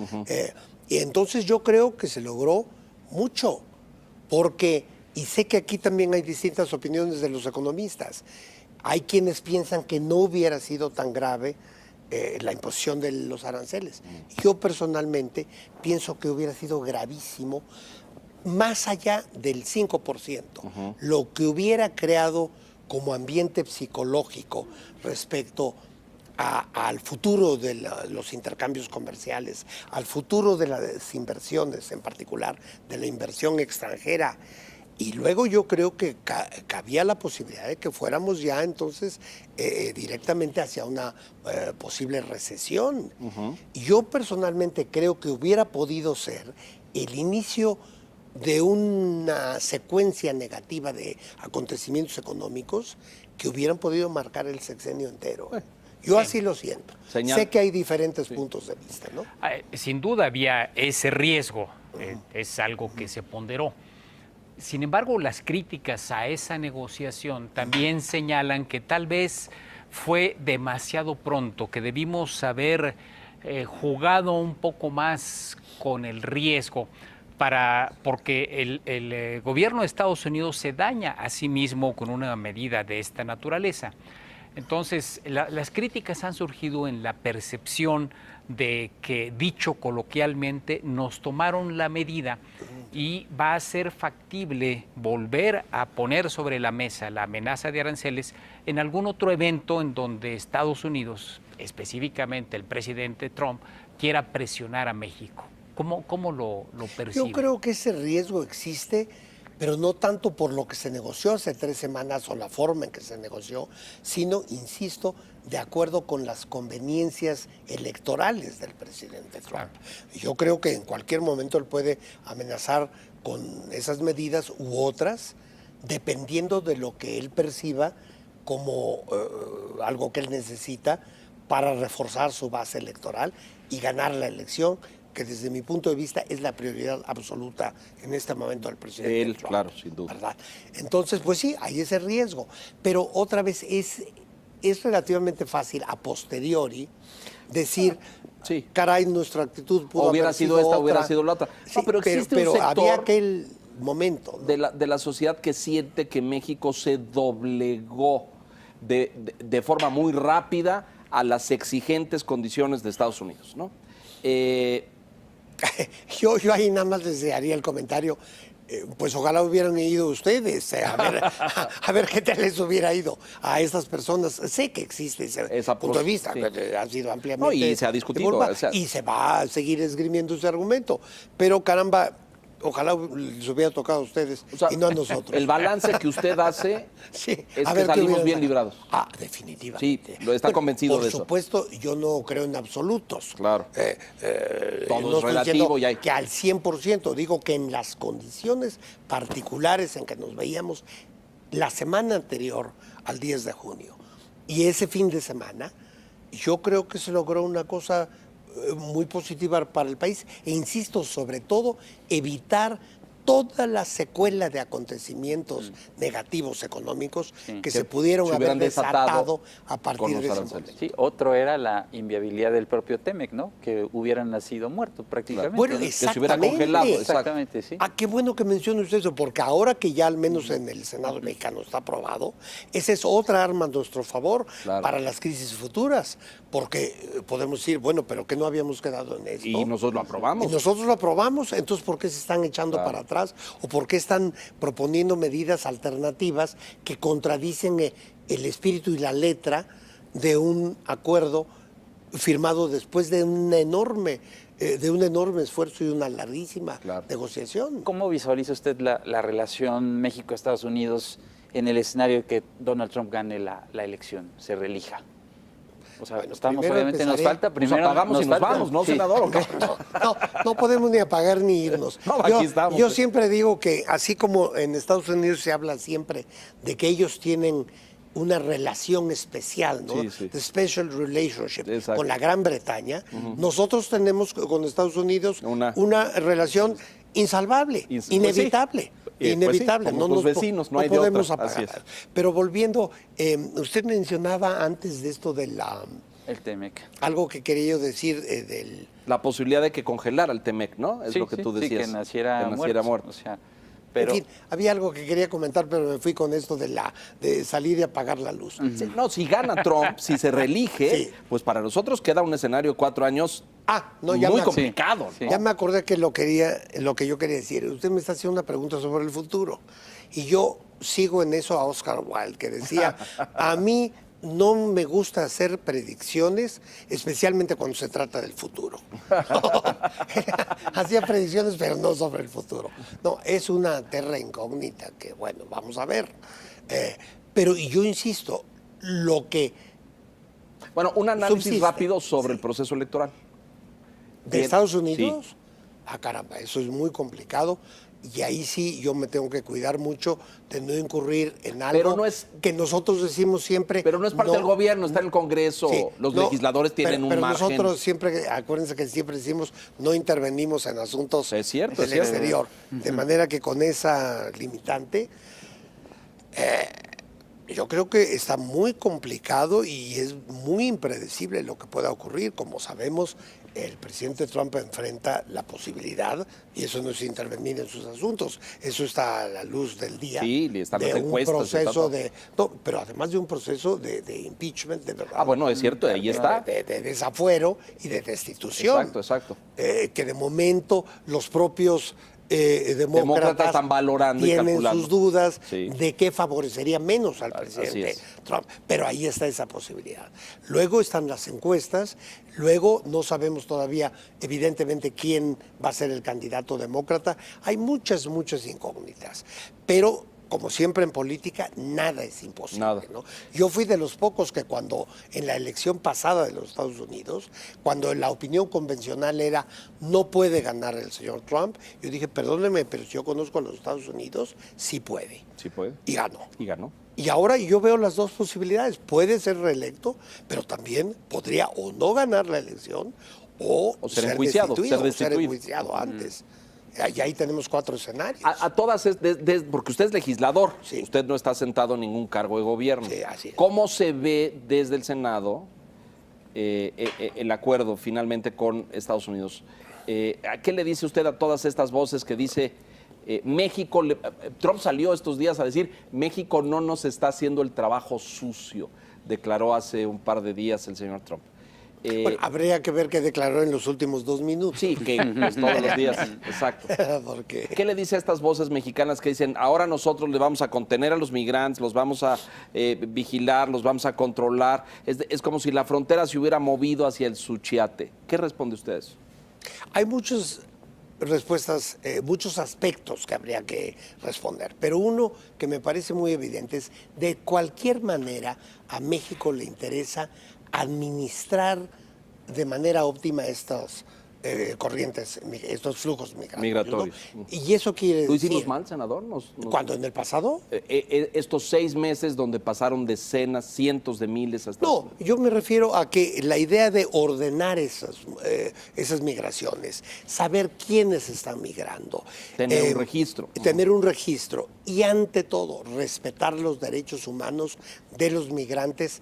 S2: Y entonces yo creo que se logró mucho, porque, y sé que aquí también hay distintas opiniones de los economistas. Hay quienes piensan que no hubiera sido tan grave la imposición de los aranceles. Yo personalmente pienso que hubiera sido gravísimo, más allá del 5%, lo que hubiera creado como ambiente psicológico respecto al futuro de los intercambios comerciales, al futuro de las inversiones, en particular de la inversión extranjera. Y luego yo creo que cabía la posibilidad de que fuéramos ya entonces directamente hacia una posible recesión. Y yo personalmente creo que hubiera podido ser el inicio de una secuencia negativa de acontecimientos económicos que hubieran podido marcar el sexenio entero. Yo así lo siento. Sé que hay diferentes puntos de vista, ¿no?
S3: Sin duda había ese riesgo, es algo que se ponderó. Sin embargo, las críticas a esa negociación también señalan que tal vez fue demasiado pronto, que debimos haber jugado un poco más con el riesgo, porque el gobierno de Estados Unidos se daña a sí mismo con una medida de esta naturaleza. Entonces, las críticas han surgido en la percepción de que, dicho coloquialmente, nos tomaron la medida y va a ser factible volver a poner sobre la mesa la amenaza de aranceles en algún otro evento en donde Estados Unidos, específicamente el presidente Trump, quiera presionar a México. ¿Cómo lo percibe?
S2: Yo creo que ese riesgo existe, pero no tanto por lo que se negoció hace 3 semanas o la forma en que se negoció, sino, insisto, de acuerdo con las conveniencias electorales del presidente Trump. Yo creo que en cualquier momento él puede amenazar con esas medidas u otras, dependiendo de lo que él perciba como algo que él necesita para reforzar su base electoral y ganar la elección, que desde mi punto de vista es la prioridad absoluta en este momento del presidente Trump.
S1: Claro, sin duda.
S2: ¿Verdad? Entonces, pues sí, hay ese riesgo, pero otra vez es relativamente fácil a posteriori decir, caray, nuestra actitud pudo
S1: hubiera
S2: haber
S1: sido esta,
S2: otra.
S1: hubiera sido la otra.
S2: Sí,
S1: no, pero existe
S2: pero
S1: un sector
S2: había aquel momento, ¿no?
S1: de la sociedad que siente que México se doblegó de forma muy rápida a las exigentes condiciones de Estados Unidos, ¿no?
S2: Yo ahí nada más les haría el comentario, pues ojalá hubieran ido ustedes, a ver qué tal les hubiera ido a estas personas. Sé que existe ese punto de vista, que ha sido ampliamente...
S1: No, y se ha discutido.
S2: Y se va a seguir esgrimiendo ese argumento, pero caramba, ojalá les hubiera tocado a ustedes y no a nosotros.
S1: El balance que usted hace
S2: sí,
S1: es que salimos bien librados.
S2: Definitivamente.
S1: Sí, está convencido de eso.
S2: Por supuesto, yo no creo en absolutos.
S1: Claro.
S2: Todo
S1: no es relativo y hay...
S2: que al 100%, digo que en las condiciones particulares en que nos veíamos la semana anterior al 10 de junio y ese fin de semana, yo creo que se logró una cosa muy positiva para el país e insisto, sobre todo, evitar toda la secuela de acontecimientos negativos económicos que se pudieron haber desatado a partir de ese momento.
S4: Sí, otro era la inviabilidad del propio TEMEC, ¿no? Que hubieran nacido muertos prácticamente.
S2: Bueno,
S4: ¿no?
S1: Que se hubiera congelado.
S4: Exactamente, sí.
S2: Qué bueno que mencione usted eso, porque ahora que ya al menos en el Senado mexicano está aprobado, esa es otra arma a nuestro favor para las crisis futuras, porque podemos decir, bueno, pero que no habíamos quedado en esto.
S1: Y nosotros lo aprobamos.
S2: Y nosotros lo aprobamos, entonces ¿por qué se están echando para atrás? ¿O por qué están proponiendo medidas alternativas que contradicen el espíritu y la letra de un acuerdo firmado después de un enorme esfuerzo y una larguísima negociación?
S4: ¿Cómo visualiza usted la relación México-Estados Unidos en el escenario de que Donald Trump gane la elección, se reelija? O sea,
S2: Bueno,
S4: estamos,
S2: primero
S4: obviamente nos
S2: empezaré-
S4: falta,
S1: Nos
S4: primero
S1: apagamos y nos
S4: falta.
S1: vamos, ¿no,
S4: Sí.
S1: senador? ¿O qué?
S2: No podemos ni apagar ni irnos.
S1: No, aquí estamos.
S2: Yo siempre digo que así como en Estados Unidos se habla siempre de que ellos tienen una relación especial, ¿no?
S1: Sí, sí.
S2: The special relationship
S1: Exacto.
S2: con la Gran Bretaña, nosotros tenemos con Estados Unidos
S1: Una-
S2: una relación insalvable,
S1: Pues
S2: inevitable.
S1: sí,
S2: Inevitable,
S1: pues sí, somos los vecinos, no hay de
S2: podemos
S1: otra, así
S2: apagar.
S1: es.
S2: Pero volviendo, usted mencionaba antes de esto de
S4: El Temec.
S2: algo que quería yo decir del
S1: La posibilidad de que congelara el TEMEC, ¿no? Es
S4: Sí,
S1: lo que tú
S4: sí,
S1: decías.
S4: que naciera
S1: muerto.
S4: O sea, pero
S2: En fin, había algo que quería comentar, pero me fui con esto de salir y apagar la luz.
S1: Sí, no, si gana Trump, si se reelige,
S2: Sí.
S1: pues para nosotros queda un escenario de 4 años
S2: No, ya
S1: muy
S2: me,
S1: complicado.
S4: Sí.
S1: ¿no?
S2: ya me acordé que lo que yo quería decir. Usted me está haciendo una pregunta sobre el futuro. Y yo sigo en eso a Oscar Wilde, que decía, a mí no me gusta hacer predicciones, especialmente cuando se trata del futuro. Hacía predicciones, pero no sobre el futuro. No, es una terra incógnita que, bueno, vamos a ver. Pero yo insisto, lo que
S1: Bueno, un análisis
S2: Subsiste.
S1: rápido sobre el proceso electoral.
S2: de
S1: Bien,
S2: Estados Unidos, caramba, eso es muy complicado. Y ahí sí yo me tengo que cuidar mucho de no incurrir en algo
S1: Pero no es-
S2: que nosotros decimos siempre.
S1: Pero no es parte del gobierno, está en el Congreso.
S2: Sí,
S1: Los
S2: no,
S1: legisladores tienen
S2: pero,
S1: un
S2: pero
S1: margen.
S2: nosotros siempre, acuérdense que siempre decimos, no intervenimos en asuntos
S1: Es cierto,
S2: del
S1: es cierto.
S2: exterior. De manera que con esa limitante, yo creo que está muy complicado y es muy impredecible lo que pueda ocurrir. Como sabemos, el presidente Trump enfrenta la posibilidad, y eso no es intervenir en sus asuntos, eso está a la luz del día,
S1: Sí, están
S2: de
S1: las
S2: un
S1: encuestas,
S2: proceso
S1: está todo.
S2: no, pero además de un proceso de impeachment, de verdad.
S1: Ah, bueno, es cierto, ahí está.
S2: De desafuero y de destitución.
S1: Exacto, exacto.
S2: Que de momento los propios
S1: Demócratas están valorando y
S2: tienen
S1: calculando.
S2: sus dudas
S1: Sí.
S2: de qué favorecería menos al presidente
S1: es.
S2: Trump. Pero ahí está esa posibilidad. Luego están las encuestas, luego no sabemos todavía evidentemente quién va a ser el candidato demócrata. Hay muchas incógnitas. Pero como siempre en política, nada es imposible.
S1: Nada.
S2: ¿no? Yo fui de los pocos que cuando en la elección pasada de los Estados Unidos, cuando la opinión convencional era no puede ganar el señor Trump, yo dije, perdóneme, pero si yo conozco a los Estados Unidos, sí puede.
S1: Sí puede.
S2: Y ganó.
S1: Y ganó.
S2: Y ahora yo veo las dos posibilidades. Puede ser reelecto, pero también podría o no ganar la elección o
S1: ser enjuiciado,
S2: destituido,
S1: ser
S2: o ser
S1: destituido.
S2: enjuiciado antes. Y ahí tenemos 4 escenarios.
S1: A todas, porque usted es legislador,
S2: Sí.
S1: usted no está sentado en ningún cargo de gobierno.
S2: Sí, así es.
S1: ¿Cómo se ve desde el Senado el acuerdo finalmente con Estados Unidos? ¿A qué le dice usted a todas estas voces que dice México, Trump salió estos días a decir, México no nos está haciendo el trabajo sucio, declaró hace un par de días el señor Trump?
S2: Bueno, habría que ver qué declaró en los últimos 2 minutos.
S1: Sí, que pues, todos los días, exacto.
S2: Porque
S1: ¿Qué le dice a estas voces mexicanas que dicen, ahora nosotros le vamos a contener a los migrantes, los vamos a vigilar, los vamos a controlar? Es como si la frontera se hubiera movido hacia el Suchiate. ¿Qué responde usted a eso?
S2: hay muchas respuestas, muchos aspectos que habría que responder, pero uno que me parece muy evidente es, de cualquier manera, a México le interesa administrar de manera óptima estos corrientes, estos flujos migratorios. ¿no? Y eso quiere
S1: ¿Lo
S2: decir...
S1: hicimos mal, senador?
S2: ¿Cuándo? ¿En el pasado?
S1: Estos 6 meses donde pasaron decenas, cientos de miles hasta...
S2: No, yo me refiero a que la idea de ordenar esas migraciones, saber quiénes están migrando.
S1: Tener un registro.
S2: Tener un registro y ante todo respetar los derechos humanos de los migrantes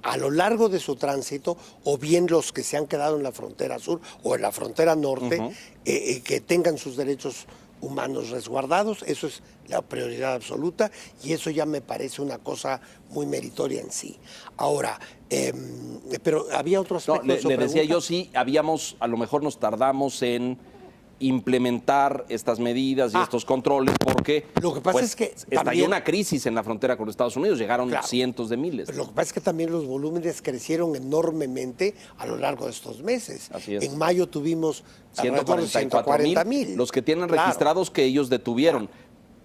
S2: a lo largo de su tránsito, o bien los que se han quedado en la frontera sur o en la frontera norte, que tengan sus derechos humanos resguardados. Eso es la prioridad absoluta y eso ya me parece una cosa muy meritoria en sí. Ahora, pero había otro aspecto.
S1: No,
S2: de su
S1: le decía
S2: pregunta.
S1: yo, sí, a lo mejor nos tardamos en implementar estas medidas y estos controles porque
S2: lo que pasa es que
S1: estalló
S2: también-
S1: una crisis en la frontera con Estados Unidos, llegaron
S2: Claro.
S1: cientos de miles.
S2: Pero lo que pasa es que también los volúmenes crecieron enormemente a lo largo de estos meses.
S1: Así es.
S2: En mayo tuvimos alrededor de
S1: 144,000,
S2: 140,000.
S1: los que tienen
S2: Claro.
S1: registrados que ellos detuvieron.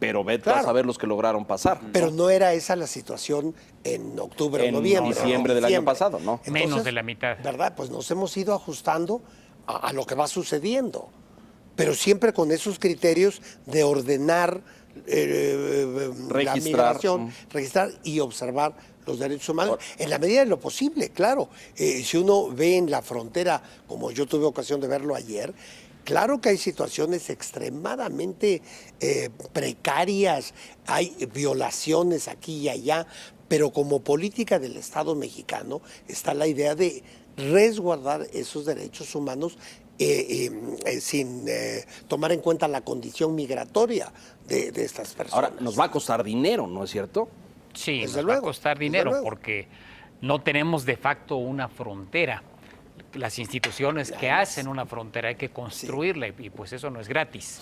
S1: pero vete
S2: Claro.
S1: a saber los que lograron pasar.
S2: Pero no era esa la situación en octubre o noviembre.
S1: diciembre del año pasado, ¿no?
S3: Menos de la mitad.
S2: ¿Verdad? Pues nos hemos ido ajustando a lo que va sucediendo, pero siempre con esos criterios de ordenar la
S1: Registrar.
S2: migración, registrar y observar los derechos humanos en la medida de lo posible, claro. Si uno ve en la frontera, como yo tuve ocasión de verlo ayer, claro que hay situaciones extremadamente precarias, hay violaciones aquí y allá, pero como política del Estado mexicano está la idea de resguardar esos derechos humanos sin tomar en cuenta la condición migratoria de estas personas.
S1: Ahora, nos va a costar dinero, ¿no es cierto?
S3: Sí,
S2: Desde
S3: nos va a
S2: luego,
S3: costar
S2: desde
S3: dinero
S2: luego.
S3: porque no tenemos de facto una frontera. Las instituciones que hacen una frontera hay que construirla y pues eso no es gratis.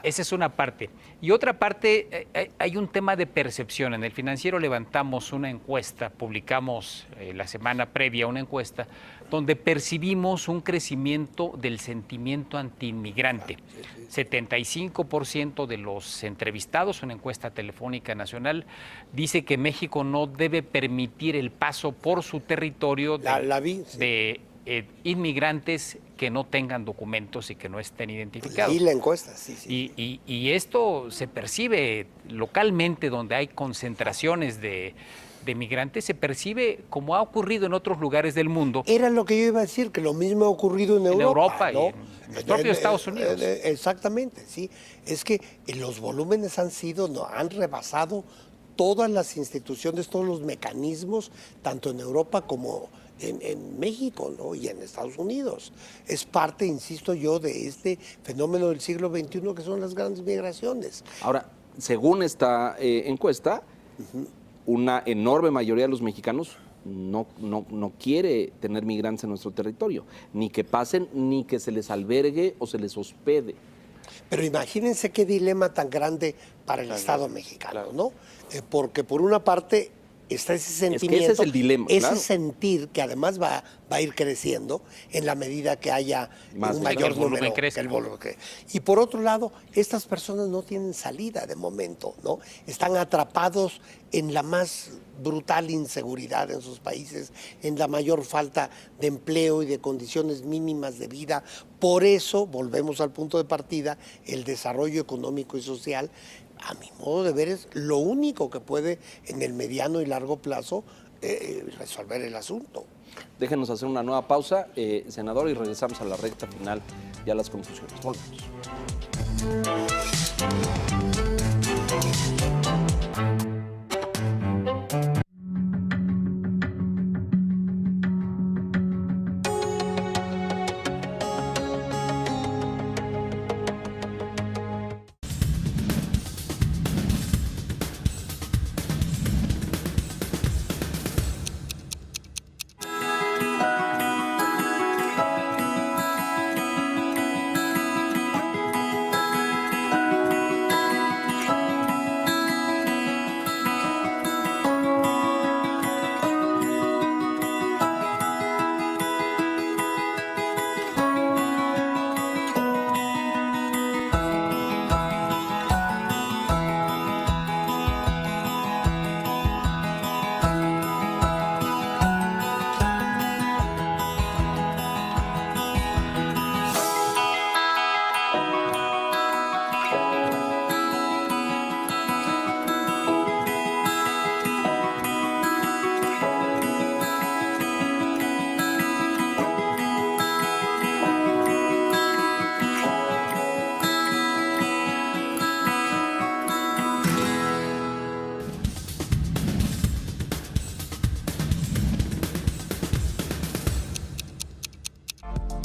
S3: Esa es una parte. Y otra parte, hay un tema de percepción. En El Financiero levantamos una encuesta, publicamos la semana previa una encuesta, donde percibimos un crecimiento del sentimiento antiinmigrante. 75% de los entrevistados, una encuesta telefónica nacional, dice que México no debe permitir el paso por su territorio de inmigrantes que no tengan documentos y que no estén identificados.
S2: Y la encuesta, sí.
S3: Y esto se percibe localmente, donde hay concentraciones de migrantes, se percibe como ha ocurrido en otros lugares del mundo.
S2: Era lo que yo iba a decir, que lo mismo ha ocurrido en Europa.
S3: ¿no? Y en los propios Estados Unidos.
S2: Exactamente, sí. Es que los volúmenes han rebasado todas las instituciones, todos los mecanismos, tanto en Europa como en México, ¿no? Y en Estados Unidos. Es parte, insisto yo, de este fenómeno del siglo XXI que son las grandes migraciones.
S1: Ahora, según esta encuesta, una enorme mayoría de los mexicanos no quiere tener migrantes en nuestro territorio, ni que pasen, ni que se les albergue o se les hospede.
S2: Pero imagínense qué dilema tan grande para el Estado mexicano, ¿no? Porque por una parte está ese sentimiento,
S1: es que ese es el dilema,
S2: ese
S1: claro.
S2: sentir que además va a ir creciendo en la medida que haya
S1: Más
S2: un mayor
S3: el volumen
S2: número.
S3: crezca.
S2: El volumen crezca. Y por otro lado, estas personas no tienen salida de momento, ¿no? Están atrapados en la más brutal inseguridad en sus países, en la mayor falta de empleo y de condiciones mínimas de vida. Por eso, volvemos al punto de partida, el desarrollo económico y social, a mi modo de ver, es lo único que puede en el mediano y largo plazo resolver el asunto.
S1: Déjenos hacer una nueva pausa, senador, y regresamos a la recta final y a las conclusiones. Volvemos.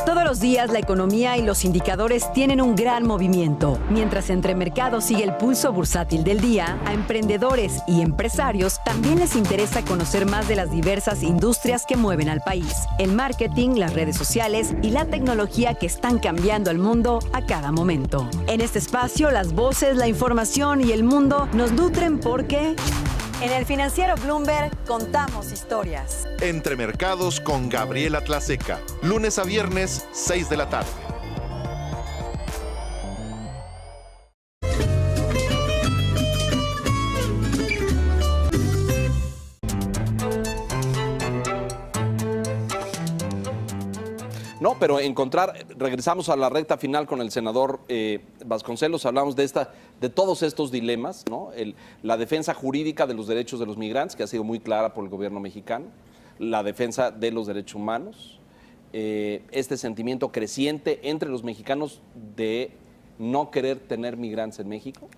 S10: Todos los días la economía y los indicadores tienen un gran movimiento. Mientras Entre Mercados sigue el pulso bursátil del día, a emprendedores y empresarios también les interesa conocer más de las diversas industrias que mueven al país. El marketing, las redes sociales y la tecnología que están cambiando el mundo a cada momento. En este espacio, las voces, la información y el mundo nos nutren porque...
S11: En El Financiero Bloomberg contamos historias.
S6: Entre Mercados con Gabriela Tlaseca. Lunes a viernes, 6 de la tarde.
S1: No, pero regresamos a la recta final con el senador Vasconcelos, hablamos de todos estos dilemas, ¿no? La defensa jurídica de los derechos de los migrantes, que ha sido muy clara por el gobierno mexicano, la defensa de los derechos humanos, este sentimiento creciente entre los mexicanos de no querer tener migrantes en México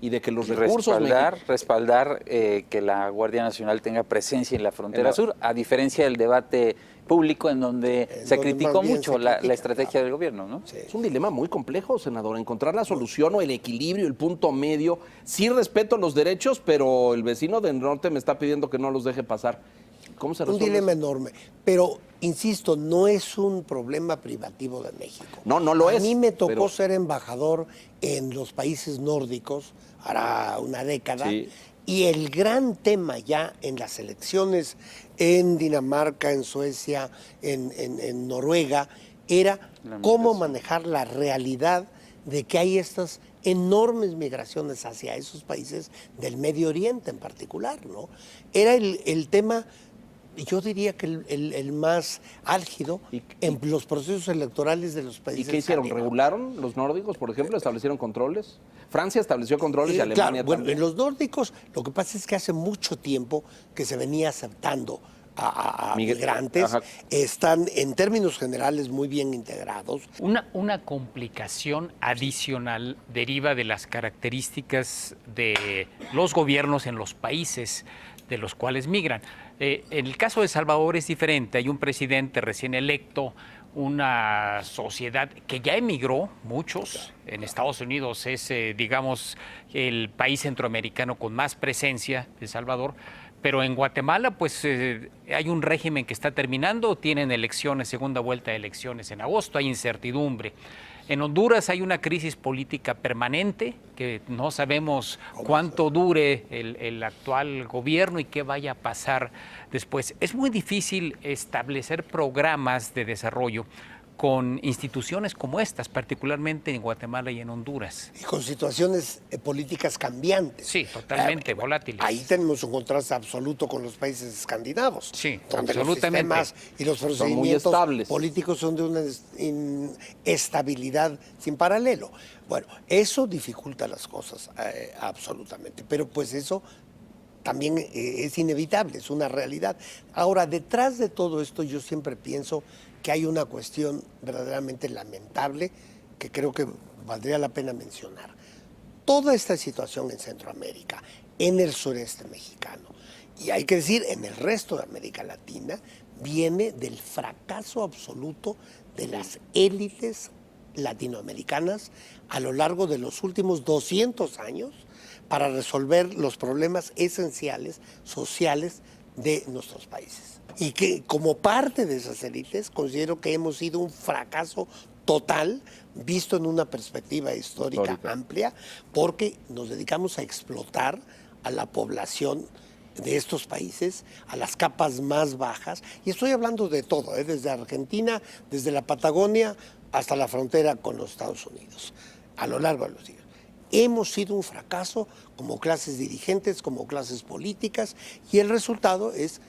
S1: y de que los recursos...
S4: Respaldar que la Guardia Nacional tenga presencia en la frontera sur, a diferencia del debate público en donde se criticó mucho la estrategia del gobierno, ¿no?
S1: Sí. Es un dilema muy complejo, senador, encontrar la solución o el equilibrio, el punto medio. Sí respeto los derechos, pero el vecino del norte me está pidiendo que no los deje pasar. ¿Cómo se resuelve?
S2: Un dilema enorme, pero insisto, no es un problema privativo de México.
S1: No lo es.
S2: A mí me tocó ser embajador en los países nórdicos, hará una década, sí. Y el gran tema ya en las elecciones en Dinamarca, en Suecia, en Noruega, era cómo manejar la realidad de que hay estas enormes migraciones hacia esos países del Medio Oriente en particular, ¿no? Era el tema, yo diría que el más álgido en los procesos electorales de los países.
S1: ¿Y qué hicieron? ¿Regularon los nórdicos, por ejemplo? ¿Establecieron controles? Francia estableció controles y Alemania
S2: claro,
S1: también.
S2: En los nórdicos, lo que pasa es que hace mucho tiempo que se venía aceptando a migrantes, están en términos generales muy bien integrados.
S3: Una complicación adicional deriva de las características de los gobiernos en los países de los cuales migran. En el caso de Salvador es diferente, hay un presidente recién electo, una sociedad que ya emigró, muchos, en Estados Unidos es, digamos, el país centroamericano con más presencia, El Salvador, pero en Guatemala, pues, hay un régimen que está terminando, tienen elecciones, segunda vuelta de elecciones en agosto, hay incertidumbre. En Honduras hay una crisis política permanente, que no sabemos cuánto dure el actual gobierno y qué vaya a pasar después. Es muy difícil establecer programas de desarrollo con instituciones como estas, particularmente en Guatemala y en Honduras.
S2: Y con situaciones políticas cambiantes.
S3: Sí, totalmente volátiles.
S2: Ahí tenemos un contraste absoluto con los países escandinavos.
S3: Sí,
S2: donde
S3: absolutamente.
S2: Los sistemas y los procedimientos políticos son de una estabilidad sin paralelo. Bueno, eso dificulta las cosas absolutamente, pero pues eso también es inevitable, es una realidad. Ahora, detrás de todo esto yo siempre pienso que hay una cuestión verdaderamente lamentable que creo que valdría la pena mencionar. Toda esta situación en Centroamérica, en el sureste mexicano, y hay que decir en el resto de América Latina, viene del fracaso absoluto de las élites latinoamericanas a lo largo de los últimos 200 años para resolver los problemas esenciales, sociales de nuestros países. Y que como parte de esas élites considero que hemos sido un fracaso total, visto en una perspectiva histórica amplia, porque nos dedicamos a explotar a la población de estos países, a las capas más bajas, y estoy hablando de todo, desde Argentina, desde la Patagonia hasta la frontera con los Estados Unidos, a lo largo de los siglos. Hemos sido un fracaso como clases dirigentes, como clases políticas, y el resultado es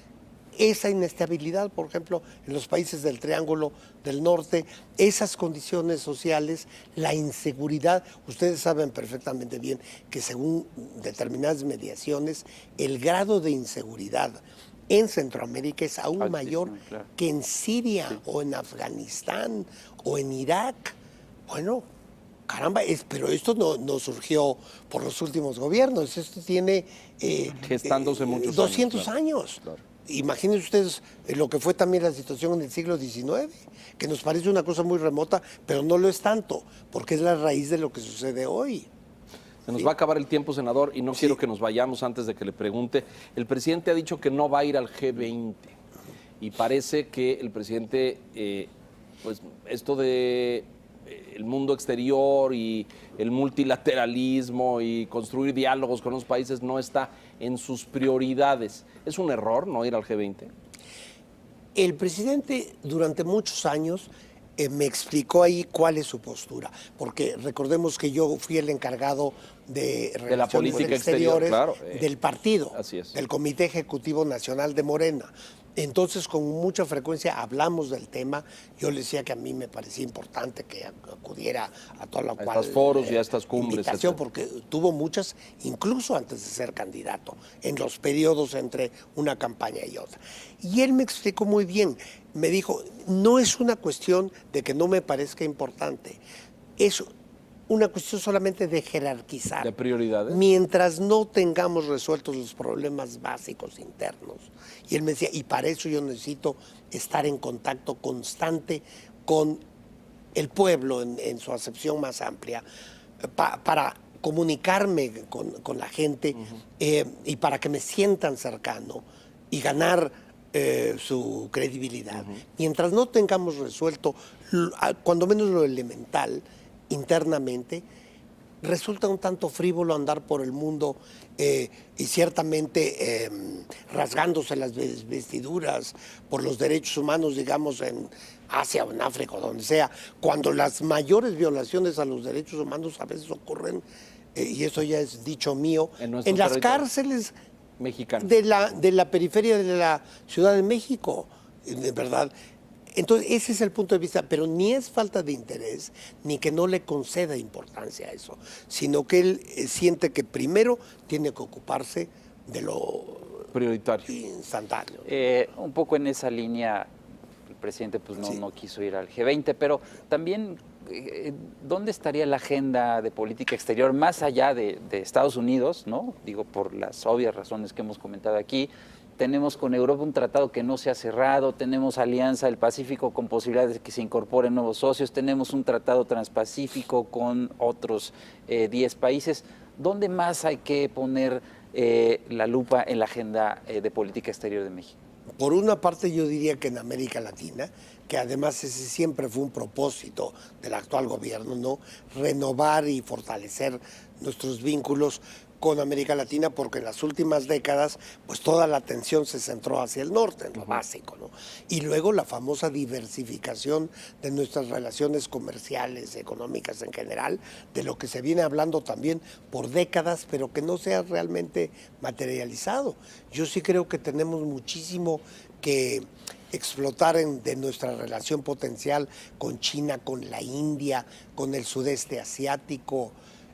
S2: esa inestabilidad, por ejemplo, en los países del Triángulo del Norte, esas condiciones sociales, la inseguridad. Ustedes saben perfectamente bien que según determinadas mediaciones, el grado de inseguridad en Centroamérica es aún mayor que en Siria o en Afganistán o en Irak. Bueno, caramba, pero esto no surgió por los últimos gobiernos, esto tiene
S1: gestándose muchos
S2: 200 años. Claro. Imagínense ustedes lo que fue también la situación en el siglo XIX, que nos parece una cosa muy remota, pero no lo es tanto, porque es la raíz de lo que sucede hoy.
S1: Se nos va a acabar el tiempo, senador, y no quiero que nos vayamos antes de que le pregunte. El presidente ha dicho que no va a ir al G20 y parece que el presidente, pues esto de el mundo exterior y el multilateralismo y construir diálogos con los países no está en sus prioridades. ¿Es un error no ir al G20?
S2: El presidente durante muchos años me explicó ahí cuál es su postura, porque recordemos que yo fui el encargado de
S1: la política exterior, claro,
S2: del partido,
S1: así es,
S2: del Comité Ejecutivo Nacional de Morena. Entonces, con mucha frecuencia hablamos del tema. Yo le decía que a mí me parecía importante que acudiera a toda la cual
S1: estos foros y a estas cumbres,
S2: invitación,
S1: etcétera.
S2: porque tuvo muchas, incluso antes de ser candidato, en los periodos entre una campaña y otra. Y él me explicó muy bien. Me dijo, no es una cuestión de que no me parezca importante, es una cuestión solamente de jerarquizar.
S1: ¿De prioridades?
S2: Mientras no tengamos resueltos los problemas básicos internos. Y él me decía, y para eso yo necesito estar en contacto constante con el pueblo en su acepción más amplia, para comunicarme con la gente y para que me sientan cercano y ganar su credibilidad. Mientras no tengamos resuelto, cuando menos lo elemental, internamente, resulta un tanto frívolo andar por el mundo y ciertamente rasgándose las vestiduras por los derechos humanos, digamos, en Asia o en África o donde sea, cuando las mayores violaciones a los derechos humanos a veces ocurren, y eso ya es dicho mío, en las cárceles
S1: mexicanas
S2: de la periferia de la Ciudad de México, de verdad. Entonces, ese es el punto de vista, pero ni es falta de interés, ni que no le conceda importancia a eso, sino que él siente que primero tiene que ocuparse de lo
S1: prioritario,
S2: instantáneo.
S4: Un poco en esa línea, el presidente pues no quiso ir al G20, pero también, ¿dónde estaría la agenda de política exterior más allá de Estados Unidos, ¿no? Digo, por las obvias razones que hemos comentado aquí. Tenemos con Europa un tratado que no se ha cerrado, tenemos Alianza del Pacífico con posibilidades de que se incorporen nuevos socios, tenemos un tratado transpacífico con otros 10 países. ¿Dónde más hay que poner la lupa en la agenda de política exterior de México?
S2: Por una parte, yo diría que en América Latina, que además ese siempre fue un propósito del actual gobierno, ¿no? Renovar y fortalecer nuestros vínculos con América Latina, porque en las últimas décadas pues toda la atención se centró hacia el norte, en lo básico, ¿no? Y luego la famosa diversificación de nuestras relaciones comerciales, económicas en general, de lo que se viene hablando también por décadas, pero que no se ha realmente materializado. Yo sí creo que tenemos muchísimo que explotar de nuestra relación potencial con China, con la India, con el sudeste asiático.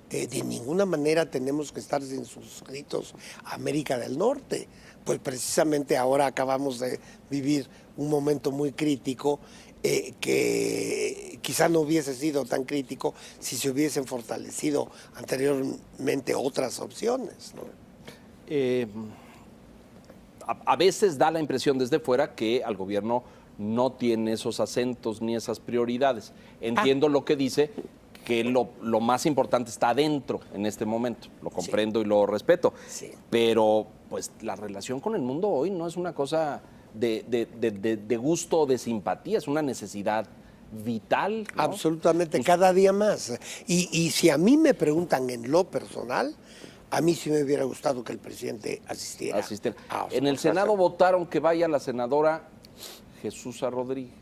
S2: De ninguna manera tenemos que estar sin suscritos a América del Norte, pues precisamente ahora acabamos de vivir un momento muy crítico que quizá no hubiese sido tan crítico si se hubiesen fortalecido anteriormente otras opciones, ¿no?
S1: A veces da la impresión desde fuera que al gobierno no tiene esos acentos ni esas prioridades. Entiendo lo que dice, que lo más importante está adentro en este momento. Lo comprendo y lo respeto. Pero pues la relación con el mundo hoy no es una cosa de gusto o de simpatía, es una necesidad vital, ¿no?
S2: Absolutamente, cada día más. Y si a mí me preguntan en lo personal, a mí sí me hubiera gustado que el presidente asistiera.
S1: En el Senado votaron que vaya la senadora Jesús Rodríguez.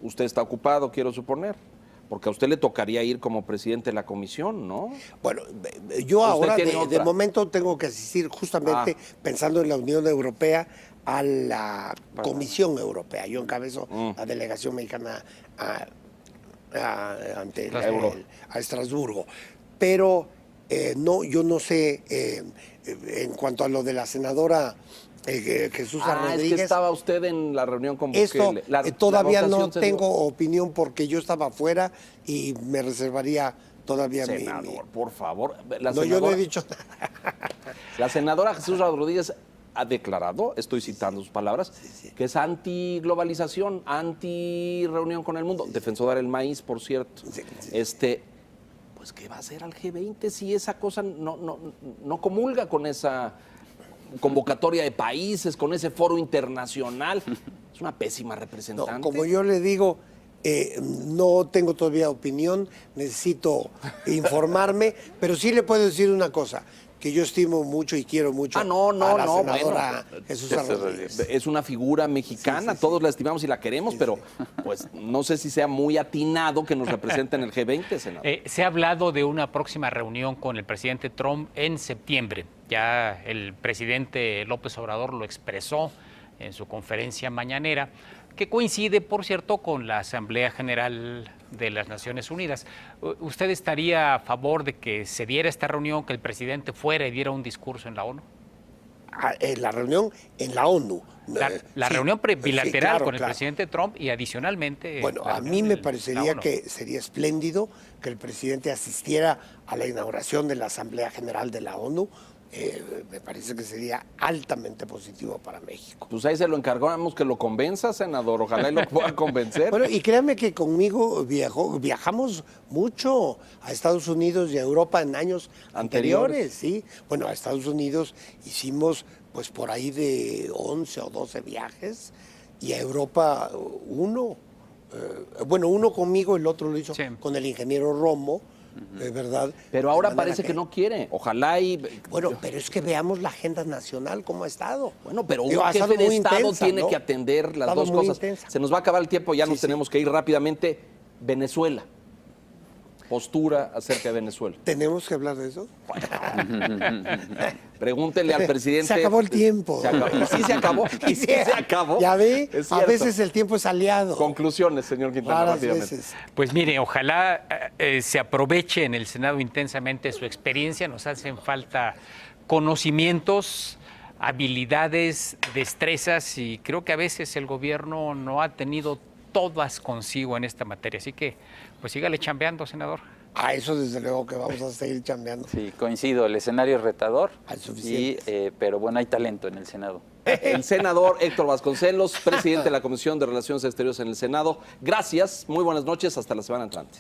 S1: Usted está ocupado, quiero suponer, porque a usted le tocaría ir como presidente de la comisión, ¿no?
S2: Bueno, yo ahora de momento tengo que asistir justamente pensando en la Unión Europea a la Comisión Europea. Yo encabezo la delegación mexicana ante a Estrasburgo. Pero no, yo no sé, en cuanto a lo de la senadora Jesús Rodríguez.
S1: Es que estaba usted en la reunión con Bukele.
S2: Todavía no tengo opinión porque yo estaba afuera y me reservaría todavía
S1: senador, por favor.
S2: Yo no he dicho nada.
S1: La senadora Jesús Rodríguez ha declarado, estoy citando sus palabras, que es anti-globalización, anti-reunión con el mundo, defensora del maíz, por cierto. Pues, ¿qué va a hacer al G20 si esa cosa no comulga con esa convocatoria de países, con ese foro internacional? Es una pésima representante.
S2: No, como yo le digo, no tengo todavía opinión, necesito informarme, pero sí le puedo decir una cosa, que yo estimo mucho y quiero mucho a la senadora Jesús Rodríguez.
S1: Es una figura mexicana, todos la estimamos y la queremos, pero pues no sé si sea muy atinado que nos represente en el G20, senador.
S3: Se ha hablado de una próxima reunión con el presidente Trump en septiembre. Ya el presidente López Obrador lo expresó. en su conferencia mañanera, que coincide, por cierto, con la Asamblea General de las Naciones Unidas. ¿Usted estaría a favor de que se diera esta reunión, que el presidente fuera y diera un discurso en la ONU?
S2: La reunión en la ONU.
S3: La
S2: Sí,
S3: reunión bilateral
S2: sí, claro,
S3: con el
S2: claro.
S3: presidente Trump y adicionalmente...
S2: Bueno,
S3: la
S2: a mí
S3: reunión
S2: me
S3: en
S2: parecería
S3: la ONU.
S2: que sería espléndido que el presidente asistiera a la inauguración de la Asamblea General de la ONU. Me parece que sería altamente positivo para México.
S1: Pues ahí se lo encargamos que lo convenza, senador. Ojalá y lo pueda convencer.
S2: Bueno, y créame que conmigo viajamos mucho a Estados Unidos y a Europa en años anteriores, ¿sí? Bueno, a Estados Unidos hicimos pues por ahí de 11 o 12 viajes y a Europa uno. Bueno, uno conmigo, el otro lo hizo con el ingeniero Romo, ¿verdad?
S1: Pero ahora
S2: De manera
S1: parece que no quiere. Ojalá y...
S2: Bueno, pero es que veamos la agenda nacional, cómo ha estado.
S1: Bueno, pero un
S2: Digo, ha
S1: jefe
S2: estado
S1: de
S2: muy
S1: Estado
S2: intensa,
S1: tiene
S2: ¿no?
S1: que atender las
S2: Ha
S1: dos
S2: estado muy
S1: cosas.
S2: intensa.
S1: Se nos va a acabar el tiempo, ya nos tenemos que ir rápidamente. Venezuela. Postura acerca de Venezuela.
S2: ¿Tenemos que hablar de eso?
S1: Pregúntele al presidente.
S2: Se acabó el tiempo.
S1: Se acabó. Y sí se acabó. Y sí se acabó.
S2: Ya ve,
S1: Es
S2: a
S1: cierto.
S2: veces el tiempo es aliado.
S1: Conclusiones, señor Quintana,
S2: Raras
S1: rápidamente.
S2: veces.
S3: Pues mire, ojalá se aproveche en el Senado intensamente su experiencia. Nos hacen falta conocimientos, habilidades, destrezas y creo que a veces el gobierno no ha tenido todas consigo en esta materia. Así que, pues sígale chambeando, senador.
S2: A eso desde luego que vamos a seguir chambeando.
S4: Sí, coincido, el escenario es retador,
S2: suficiente.
S4: pero bueno, hay talento en el Senado.
S1: El senador Héctor Vasconcelos, presidente de la Comisión de Relaciones Exteriores en el Senado. Gracias, muy buenas noches, hasta la semana entrante.